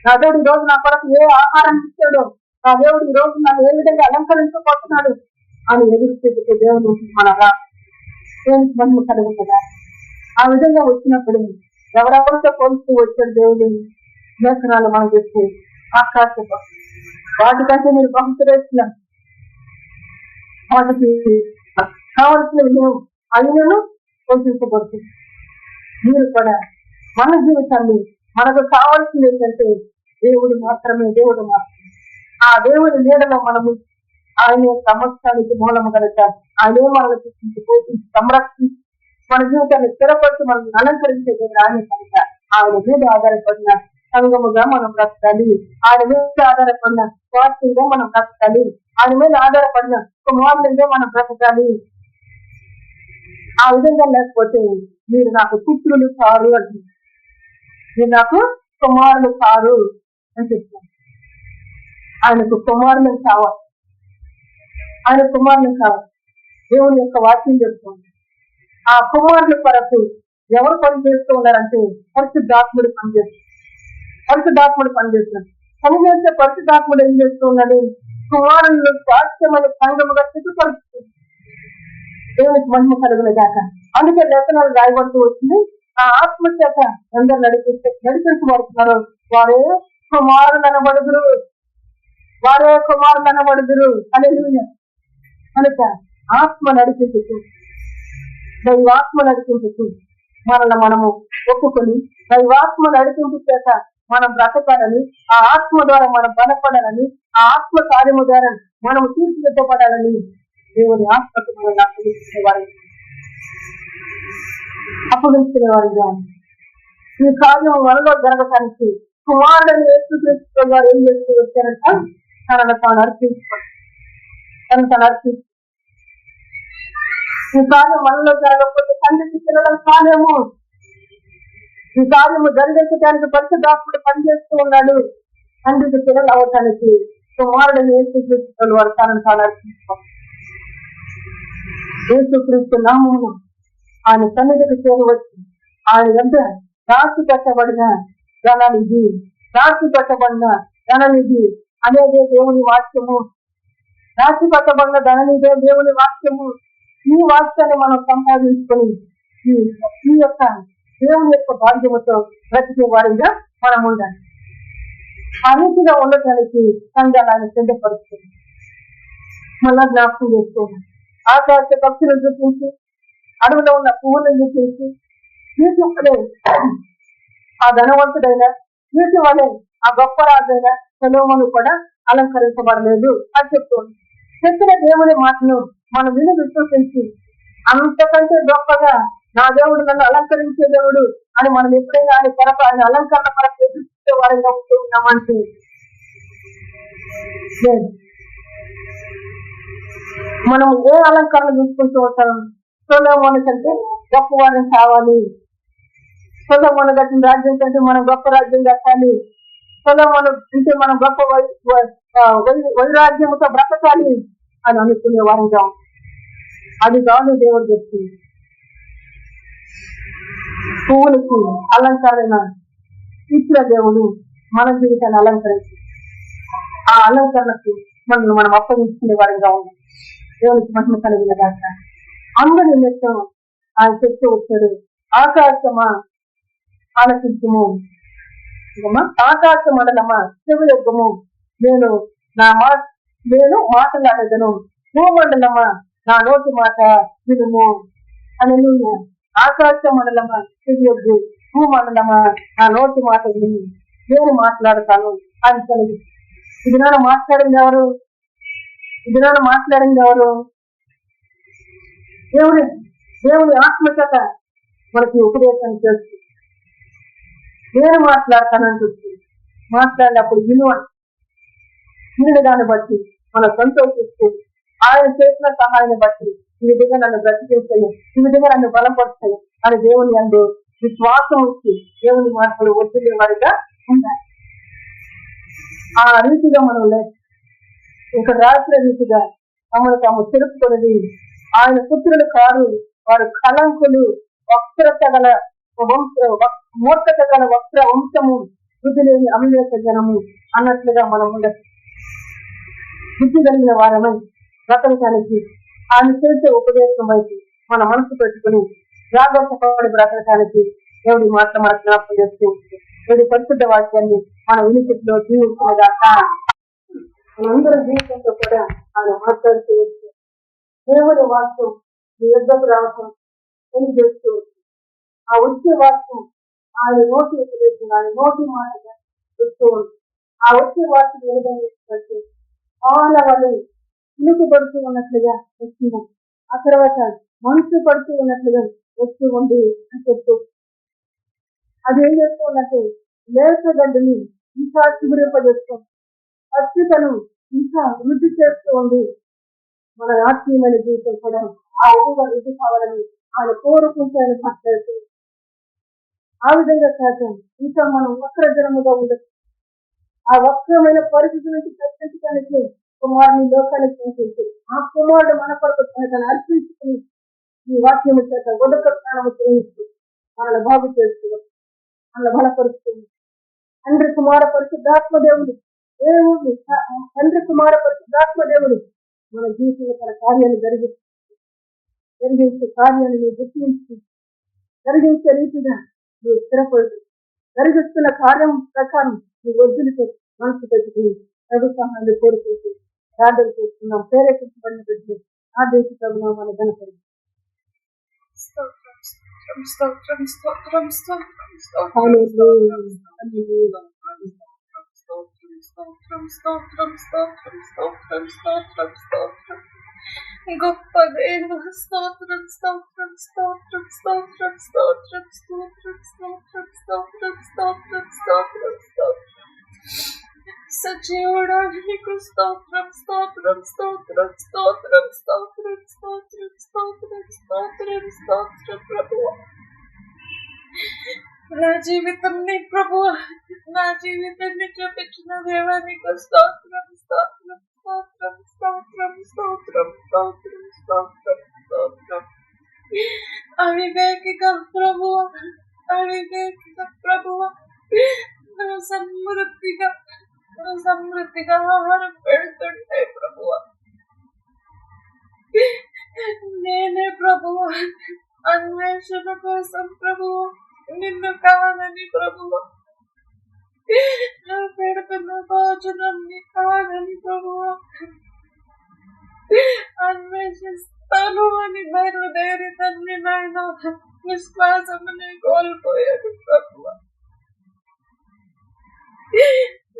నా దేవుడు ఈ రోజు నా కొరకు ఏ ఆహారం ఇచ్చాడో, నా దేవుడు ఈ రోజు నన్ను ఏ విధంగా అలంకరించబోతున్నాడు అని ఎదురు దేవుడు మనగా దేవునికి మహిమ కలుగు కదా. ఆ విధంగా వచ్చినప్పుడు ఎవరెవరితో పోలిస్తూ వచ్చాడు దేవుడు లేఖనాలు మనం చెప్తే ఆకాశ వాటికంటే మీరు బహుశరేసిన వాటికి కావలసిన విధం అయినను పోషించబడుతుంది. మీరు కూడా మన జీవితాన్ని మనకు కావాల్సింది ఏంటంటే దేవుడు మాత్రమే. ఆ దేవుడి నీడలో మనము ఆయనే సమస్తానికి మూలము కనుక ఆయనే మనల్ని పోషించి సంరక్షించి మన జీవితాన్ని స్థిరపరిచి మనం అలంకరించే ఆయన కనుక ఆయన మీద ఆధారపడిన సంఘముగా మనం బ్రతకాలి. ఆయన మీద ఆధారపడిన స్వార్థంగా మనం బ్రతకాలి. ఆయన మీద ఆధారపడిన కుమారులుగా మనం బ్రతకాలి. ఆ విధంగా లేకపోతే మీరు నాకు పుత్రులు కారు అంటున్నారు, మీరు నాకు కుమారులు కారు అని చెప్తాను. ఆయనకు కుమారులు కావాలి, దేవుని యొక్క వాక్యం చెప్తుంది. ఆ కుమారుల కొరకు ఎవరు పనిచేస్తూ ఉన్నారంటే పరిశుద్ధాత్ముడు పనిచేస్తున్నాడు. పనిచేస్తే పరిశుద్ధాత్ముడు ఏం చేస్తూ ఉన్నాడు? కుమారులను స్వాస్థ్యమైన సంఘముగా సిద్ధపరుస్తుంది. దేవునికి మహిమ కలుగునే గాక. అందుకే లేఖనాలు రాయబడుతూ వచ్చింది, ఆ ఆత్మచేత అందరు నడిపించబడుతున్నారు వారే కుమారులు అనబడుదురు హల్లెలూయా. కనుక ఆత్మ నడిపించు, దైవాత్మ నడిపించు. మనల్ని మనము ఒప్పుకొని దైవాత్మ నడిపింపు చేత మనం బ్రతకాలని, ఆ ఆత్మ ద్వారా మనం బలపడాలని, ఆ ఆత్మ కార్యము ద్వారా మనం తీర్చిదిద్దపడాలని దేవుని ఆత్మకు మనల్ని అప్పగించుకునేవారిగా ఈ కార్యం మనలో జరగటానికి కుమారుడని యేసుక్రీస్తు గారు ఏం చేస్తూ వచ్చారంట, తనను తాను అర్పించుకో. ఈ కార్యం మనలో జరగకపోతే తండ్రికి పిల్లలం కాలేము. ఈ కార్యము జరిగించడానికి పరిశుద్ధాత్ముడు పనిచేస్తూ ఉన్నాడు. తండ్రికి పిల్లలు అవటానికి కుమారుడని యేసుక్రీస్తు వారు తనను తాను అర్పించుకో. యేసుక్రీస్తు నామమును ఆయన సన్నిధికి చేరవచ్చు. ఆయన వెంట రాసి పెట్టబడిన ధననిధి, రాసి పెట్టబడిన ధననిధి అనేదే దేవుని వాక్యము. రాసి పెట్టబడిన ధననిధే దేవుని వాక్యము. ఈ వాక్యాన్ని మనం సంపాదించుకొని ఈ యొక్క దేవుని యొక్క భాగ్యముతో బ్రతికే వారిగా మనం ఉండాలి. ఆ రీతిగా ఉండటానికి సంఘాలను సిద్ధపరుస్తుంది. మళ్ళా జ్ఞాపకం చేసుకోవాలి. ఆకాశ పక్షులను చూపించి, అడవిలో ఉన్న పువ్వులను చూపించి, వీటి వలె ఆ ధనవంతుడైన, వీటి వలె ఆ గొప్ప రాజైన సొలొమోను కూడా అలంకరించబడలేదు అని చెప్తుంది. చెప్పిన దేవుని మాటను మనం విని విశ్వసించి అంతకంటే గొప్పగా నా దేవుడు నన్ను అలంకరించే దేవుడు అని మనం ఎప్పుడైనా ఆయన కొరకు, ఆయన అలంకరణ కొరకు ఎదుర్కొనే వారిగా ఉంటూ ఉన్నామంటే మనం ఏ అలంకరణ చూసుకుంటూ ఉంటాం? సొలొమోను కంటే గొప్ప వారిని కావాలి, సొలొమోను కట్టిన రాజ్యం కంటే మనం గొప్ప రాజ్యం కట్టాలి, సొలొమోను అంటే మనం గొప్ప వైరాజ్యముతో బ్రతకాలి అని అనుకునే వారిగా. అది కాదు దేవుడు చెప్తుంది. పువ్వులకి అలంకరణ ఇచ్చిన దేవుడు మన జీవితాన్ని అలంకరించి ఆ అలంకరణకు మనం అప్పగించుకునే వారిగా ఉంది. దేవునికి మహిమ కలిగిన దాక అందరి నిమిత్తం ఆయన చెప్తూ వచ్చాడు, ఆకాశమా ఆలకించుము, ఆకాశ మండలమా చెవులెగ్గము, నేను మాట్లాడేదను, భూమండలమా నా నోటి మాట వినుము అని. ఆకాశ మండలమా చెవియొగ్గు, భూమండలమా నా నోటి మాట విను, నేను మాట్లాడతాను అని కలిగి. ఇది నాన్న మాట్లాడింది ఎవరు? దేవుని ఆత్మకత మనకి ఉపదేశం చేస్తుంది. నేను మాట్లాడతానని చెప్తుంది. మాట్లాడినప్పుడు విని దాన్ని బట్టి మనం సంతోషిస్తూ, ఆయన చేసిన సహాయాన్ని బట్టి ఈ విధంగా నన్ను బ్రతికేస్తాయి, ఈ విధంగా నన్ను బలపరుస్తాయి అని దేవుని అందు విశ్వాసం వచ్చి దేవుని మాటలు వదిలే వారిగా ఉండాలి. ఆ రీతిగా మనం లేదు. ఇక్కడ రాసిన రీతిగా తమను తాము తెలుపుకున్నది ఆయన పుత్రులు కారు, వారు కళంకులు, మూర్ఖత గల వక్ర వంశము, బుద్ధి లేని అవివేక జనము అన్నట్లుగా మనం ఉండదు. బుద్ధి కలిగిన వారమై బ్రతకటానికి ఆయన చేసే ఉపదేశం వైపు మన మనసు పెట్టుకుని జాగ్రత్త పడి బ్రతకటానికి దేవుడి మాట మన జ్ఞాపకం చేస్తూ దేవుడి పరిశుద్ధ వాక్యాన్ని మన వినికిలో జీవించుకునేదాకా మనందరం జీవితంతో కూడా ఆయన మాట్లాడుతూ వచ్చు. దేవుడి వాక్యం మీ యుద్ధకు రావటం అని చేస్తూ ఆ వచ్చే వాక్యం ఆయన నోటి ఉపదేశం, ఆయన నోటి మాటగా వస్తూ ఉంది. ఆ వచ్చే వాక్యం ఏ విధంగా చాలా వాళ్ళు ఇనుకబడుతూ ఉన్నట్లుగా వస్తుంది. ఆ తర్వాత మనసు పడుతూ ఉన్నట్లుగా వస్తూ ఉంది అని చెప్తూ అది ఏం చేస్తూ ఉన్నట్టు లేఖగడ్డని ఇంకా చిగురింపజేస్తుంది, అత్యుతను ఇంకా వృద్ధి చేస్తూ ఉంది. మన ఆత్మీయమైన జీవితం కూడా ఆ విధంగా వృద్ధి కావాలని ఆయన కోరుకుంటూ ఆయన మాట్లాడుతూ, ఆ విధంగా కాక ఇంకా మనం వక్రజనముగా ఉండదు. ఆ వక్రమైన పరిస్థితి నుంచి తప్పించడానికి కుమారుని లోకానికి పంపించి ఆ కుమారుడు మన కొరకు తను అర్పించుకుని ఈ వాక్యము చేత ఉదక స్నానము చేయిస్తూ మనల్ని బాగు చేస్తూ మనల్ని బలపరుస్తుంది. తండ్రి కుమార పరిశుద్ధాత్మదేవుడు దేవుడు, తండ్రి కుమార పరిశుద్ధాత్మదేవుడు మన జీవితంలో తన కార్యాన్ని జరిగించే కార్యాన్ని నువ్వు గుర్తించి జరిగించే రీతిగా నువ్వు స్థిరపడు. జరిగిస్తున్న కార్యం ప్రకారం నువ్వు వద్దులతో మనసు పెట్టుకుని ప్రభు సహాయాన్ని కోరుకుంటూ ప్రార్థన చేస్తున్నాం. ప్రేరేపించబడిన ఆ దేశ ప్రభుత్వం మన ఘనపడి స్తోత్రం స్తోత్రం స్తోత్రం స్తోత్రం హల్లెలూయా హల్లెలూయా స్తోత్రం స్తోత్రం స్తోత్రం స్తోత్రం స్తోత్రం స్తోత్రం గొప్ప దేవ స్తోత్రం స్తోత్రం స్తోత్రం స్తోత్రం స్తోత్రం స్తోత్రం స్తోత్రం స్తోత్రం స్తోత్రం స్తోత్రం స్తోత్రం సజీవుడా నీకు స్తోత్రం స్తోత్రం స్తోత్రం స్తోత్రం స్తోత్రం స్తోత్రం స్తోత్రం స్తోత్రం స్తోత్రం ప్రభువా నా జీవితం నీ ప్రభువా నా జీవితాన్ని చూపించిన దేవా నీకు స్తోత్రం స్తోత్రం స్తోత్రం స్తోత్రం స్తోత్రం స్తోత్రం స్తోత్రం స్తోత్రం అవివేకిగా ప్రభువా అవివేకిగా ప్రభువా సమృద్ధిగా ఆహారం పెడుతుంటే ప్రభువా నేనే ప్రభువా అన్వేషణ కోసం ప్రభువా నిన్ను కాదని ప్రభువా పెడుతున్న భోజనాన్ని కాదని ప్రభువా అన్వేషిస్తాను అని బయలుదేరి తన్ని నాయన విశ్వాసముని కోల్పోయాడు ప్రభువా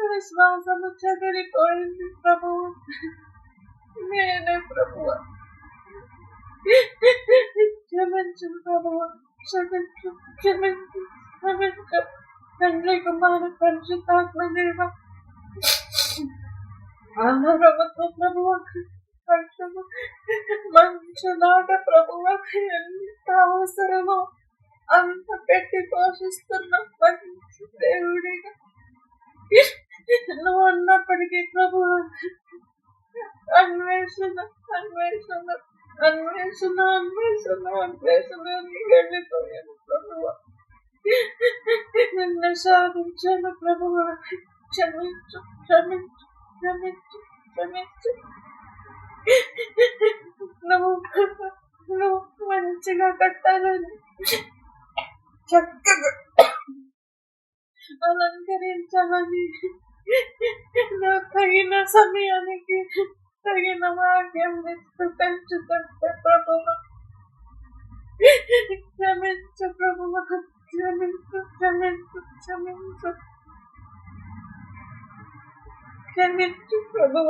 విశ్వాసము చెదిరిపోయింది ప్రభువా నేనే ప్రభువా క్షమించు ప్రభువా క్షమించు క్షమించు క్షమించు తండ్రి కుమార పరిశుద్ధాత్మ దేవ ఆహారముతో ప్రభువా వర్షము మంచు నాట ప్రభువా ఎంత అవసరమో అంత పెట్టి పోషిస్తున్న మంచి దేవుడిగా నువ్వు ఉన్నప్పటికీ ప్రభు అన్వేషణ అన్వేషణ అన్వేషణ అన్వేషణ అన్వేషణ వెళ్ళిపోయాను ప్రభువ నిన్ను సాధించాను ప్రభువ క్షమించు క్షమించు క్షమించు క్షమించు నువ్వు మంచిగా కట్టాలని చక్కగా అలంకరించాలని నువ్వు తగిన సమయానికి తగిన భాగ్యం పెంచుతుంటే ప్రభువ క్షమించు ప్రభువ క్షమించు క్షమించు క్షమించు క్షమించు ప్రభువ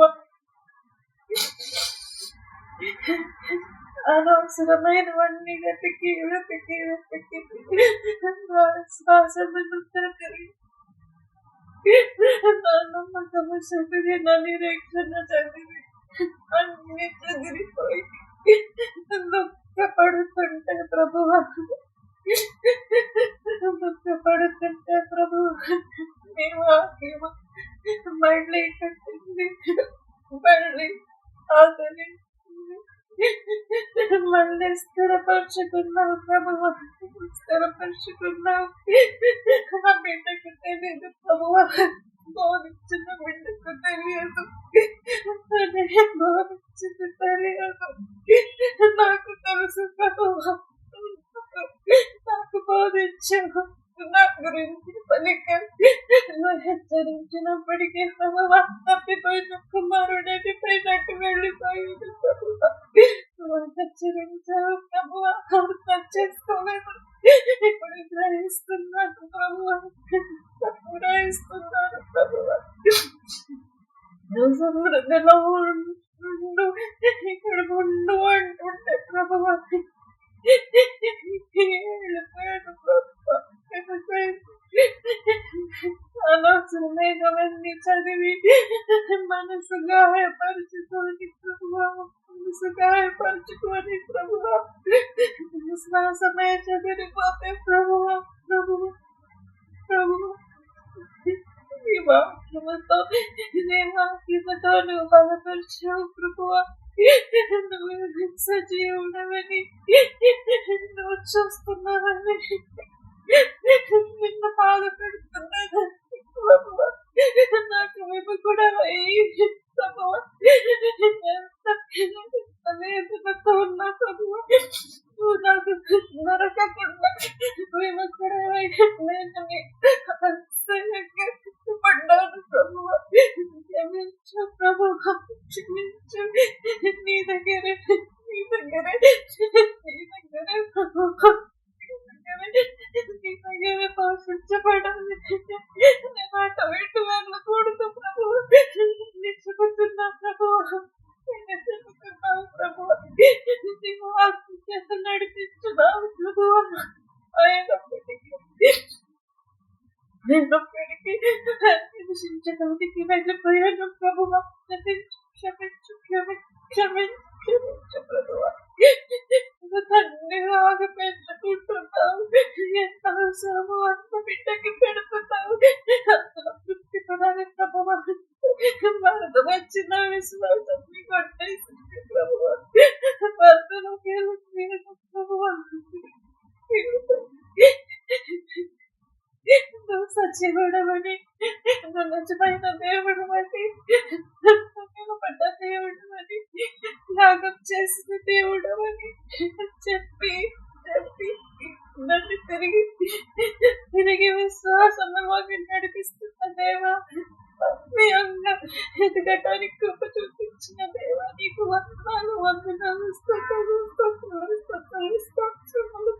అనవసరమైనవన్నీ వెతికి వెతికి వెతికి శ్వాసను తిరిగి నా నమ్మకము చదివి నా నిరీక్షణ చదివి అన్ని చెదిరిపోయి దుఃఖపడుతుంటే ప్రభువా దుఃఖపడుతుంటే ప్రభువా నీ వాక్యము మళ్ళీ కట్టింది మళ్ళీ ఆదరి మళ్ళీ స్థిరపరుచుకున్నావు ప్రభువా స్థిరపరుచుకున్నావు ఆ బిడ్డకు తెలియదు ప్రభువా బోధించిన బిడ్డకు తెలియదు బోధించిన తెలియదు నాకు తెలుసు ప్రభువా నాకు బోధించావు నా గురించి పలికారు నువ్వు హెచ్చరించినప్పటికీ ప్రభువా తప్పిపోయిన కుమారుడిని పైనట్టు వెళ్ళిపోయింది ప్రభువా నువ్వు హెచ్చరించావు ప్రభువా అర్థం చేసుకోలేదు ఇప్పుడు గ్రహిస్తున్నాను ప్రభువా గ్రహిస్తున్నాను ప్రభువా నువ్వు సమృద్ధిలో ఉండు ఇక్కడ ఉండు అంటుంటే ప్రభువా వెళ్ళిపోయాడు ప్రభువా అనవసరమైనవన్నీ చదివి మనసు గాయపరుచుకొని ప్రభువా మనసు గాయపరుచుకొని ప్రభువా విశ్వాసమే చెదిరిపోతే ప్రభువా ప్రభువా ప్రభువా నీ వాక్యముతో నువ్వు బలపరిచావు ప్రభువా నువ్వు సజీవుడవని నువ్వు చూస్తున్నావని నిన్ను బాధ పెడుతున్నాను ప్రభువా నాకు విముఖుడ ప్రభువా వేదనతో ఉన్నా ప్రభువా నువ్వు నాకు నరకకుండా విముఖుడవై నేను పడ్డాను ప్రభువా క్షమించు ప్రభువా క్షమించు నీ దగ్గరే ప్రభువా ఆత్మచేత నడిపించున్నావు ప్రభువా. అయినప్పటికీ నివసించడానికి వెళ్ళిపోయాను ప్రభువా. క్షమించు ప్రభువా. తండ్రిగా ఆగి పెంచుకుంటున్నావు. ఎంత అవసరమో అంత బిడ్డకి పెడుతున్నావు. అందులో తృప్తి పడాలి ప్రభువా. వరద వచ్చిన విశ్వాసం కొట్టేసింది ప్రభువా. వరదలోకి వెళ్ళిపోయాను ప్రభువా. నువ్వు సజీవుడవని, నువ్వు నిజమైన దేవుడవని, పడ్డ దేవుడవని, త్యాగం చేసిన దేవుడవని చెప్పి నన్ను తిరిగి విశ్వాసంలోకి నడిపిస్తున్న దేవా, ఆత్మీయంగా ఎదగటానికి కృప చూపించిన దేవా, నీకు వందనాలు స్తోత్రాలు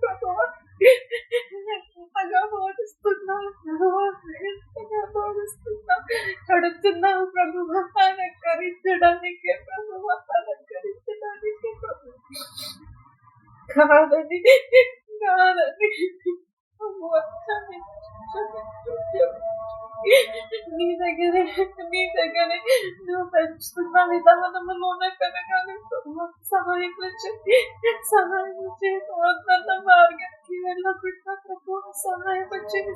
ప్రభువా. ఎంతగా బోధిస్తున్నావు కడుతున్నావు ప్రభువా. అలంకరించడానికే ప్రభువా, అలంకరించడానికే ప్రభువా. కాదని ప్రభువా, నీ దగ్గరే నువ్వు పెంచుతున్న విధానములోనే పెరగాలి ప్రభువా. సహాయం చేయి వందన్న మార్గానికి వెళ్ళకుండా ప్రభువా. సహాయం చేయి.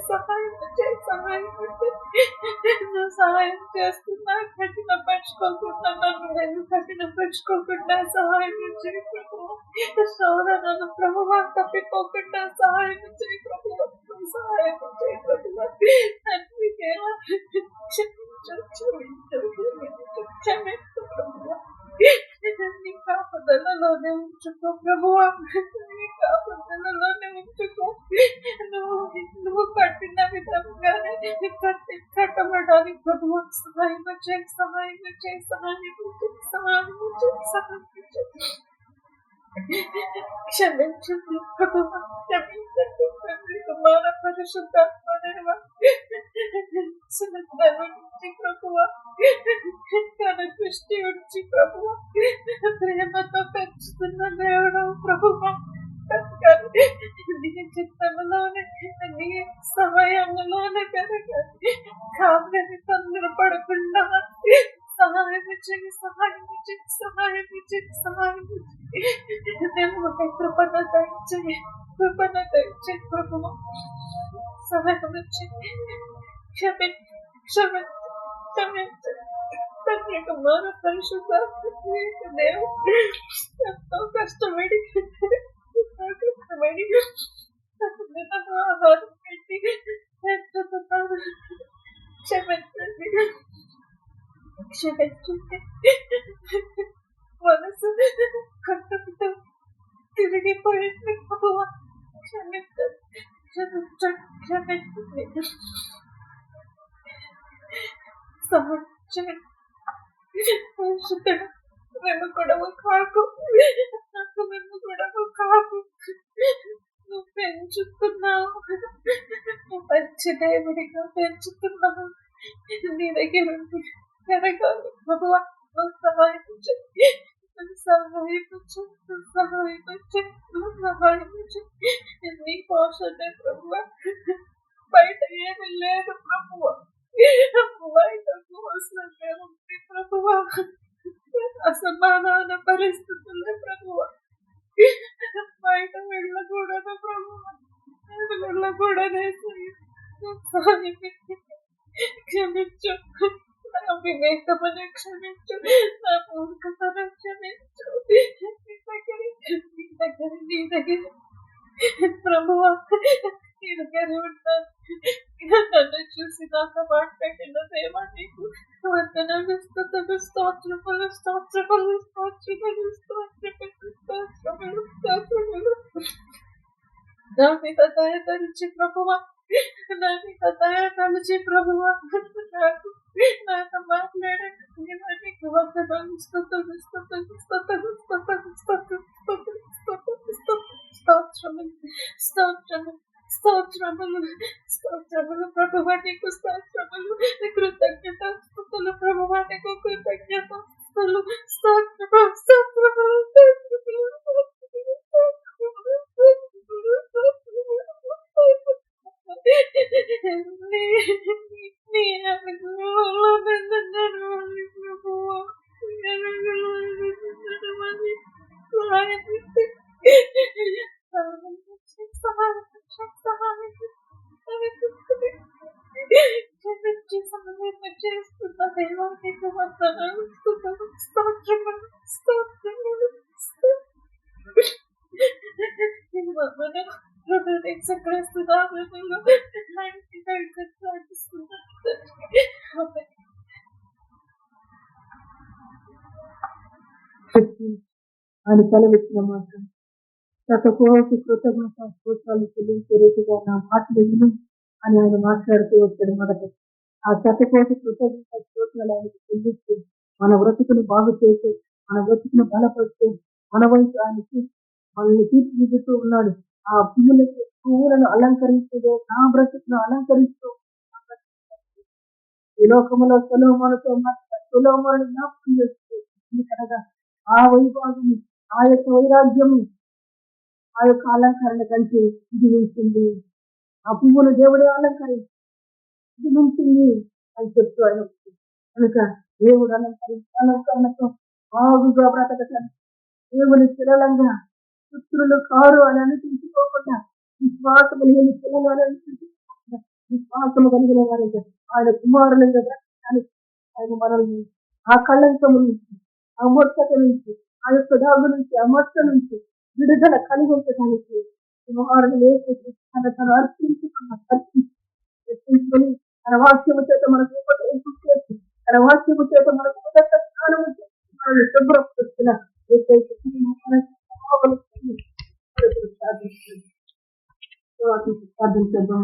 నువ్వు సహాయం చేస్తున్నా కఠినపరుచుకోకుండా, నన్ను కఠినపరుచుకోకుండా సహాయం చేయి ప్రభువా. శోధనను ప్రభువా తప్పిపోకుండా సహాయం చేయి ప్రభువా. సహాయం చేయి ప్రభువా. తండ్రి దేవా, క్షమించు ప్రభువా. నీ కాపుదలలోనే ఉంచుకో ప్రభువా. నీ కాపుదలలోనే ఉంచుకో. నువ్వు కట్టిన విధంగానే కట్టబడాలి ప్రభువా. సహాయం చేయి. క్షమించండి ప్రభువా. క్షమించండి తండ్రి, కుమార పరిశుద్ధాత్మ దేవా. నుంచి ప్రభువా, దృష్టి ఉంచి ప్రభువా, ప్రేమతో పెంచుతున్న దేవుడు ప్రభువా. నీ చిత్తములోనే, నీ సమయంలోనే పెరగాలి. కాదని తొందరపడకుండా సహాయం చేయి. కృపణ దయచేయి ప్రభువా. సహాయం చేయి. క్షమించు తండ్రి, కుమార పరిశుద్ధాత్మ దేవుడు. ఎంతో కష్టపడి ఆహారం పెట్టి పెంచుతున్నాను. క్షమించండి. మనసు కట్టుకుంటూ తిరిగిపోయింది ప్రభువా. క్షమించండి. మేము గొడవ కాకు. నువ్వు పెంచుతున్నావు. నువ్వు మంచి దేవుడిగా పెంచుతున్నావు. నీ దగ్గర పెరగాలి ప్రభువా. నువ్వు సహాయం చేయి. నీ పోషణ ప్రభువా. బయట ఏమి లేదు ప్రభువా. బయటకు వస్తుంటే ఉంది ప్రభువా. అసమాధాన పరిస్థితులే ప్రభువా. బయట వెళ్ళకూడదు ప్రభువా. వెళ్ళకూడదే. క్షమించు. నా వివేకమని క్షమించు. నా మూర్ఖతను క్షమించు. నీ దగ్గర ప్రభువా, నీ దగ్గర ఉంటాను. నన్ను చూసి నాతో మాట్లాడిన దేవా, నీకు వందనాలు, స్తోత్రములు. నా మీద దయ తలిచి ప్రభువా. నాతో మాట్లాడండి. నీకు వందనాలు, స్తోత్రములు ప్రభువా. నీకు స్తోత్రములు, కృతజ్ఞతాస్తుతులు ప్రభువా. నీకు కృతజ్ఞతాస్తుతులు, స్తోత్రములు. సహాయం చేయండి. క్షమించి సహాయం చేస్తున్న దేవా నీకు వందనాలు, స్తుతులు, స్తోత్రములు, స్తోత్రములు, స్తోత్రములు. ఈ మమ్మల్ని ప్రభు యేసుక్రీస్తు నామములో ప్రార్థిస్తున్నాను తండ్రి. ఆమేన్. ఆయన సెలవిచ్చిన మాట శతకోటి కృతజ్ఞత స్తోత్రాలు చెల్లించే రీతిగా నా మాటలు విను అని ఆయన మాట్లాడుతూ వచ్చాడు. మొదట ఆ శతకోటి కృతజ్ఞత స్తోత్రాలు ఆయనకు చెల్లిస్తూ మన బ్రతుకును బాగు చేసి మన బ్రతుకును బలపరిచి మన వైపు ఆయనకి మనల్ని తీర్చిదిద్దుతూ ఉన్నాడు. ఆ పువ్వులను అలంకరించే నా బ్రతుకును అలంకరిస్తూ ఈ లోకములో సొలొమోనుని జ్ఞాపకం చేస్తూ ఎందుకనగా ఆ వైభాగం ఆ యొక్క వైరాగ్యము ఆ యొక్క అలంకరణ కంటే ఇది ఉంటుంది. ఆ పువ్వును దేవుడే అలంకరించి ఇది ఉంటుంది అని చెప్తూ ఆయన కనుక దేవుడు అలంకరణతో బాగుగా బ్రతకటానికి దేవుని పిల్లలంగా పుత్రులు కారు అని అనిపించుకోకుండా విశ్వాసము లేని పిల్లలు అని అనిపించుకోకుండా విశ్వాసము కలిగిన వారిగా ఆయన కుమారులుగా బ్రతకడానికి ఆయన మనల్ని ఆ కళ్ళంకము నుంచి ఆ మొట్టత నుంచి ఆ యొక్క డాగు నుంచి ఆ మొట్ట నుంచి విడుదల కలిగించడానికి కుమారుడు తను అర్పించుకొని తన వాక్యము చేత మనకు చేసి తన వాక్యము చేత మనకు స్నానము చేసి మనల్ని శుభ్రపరుస్తున్న ప్రార్థించేద్దాం.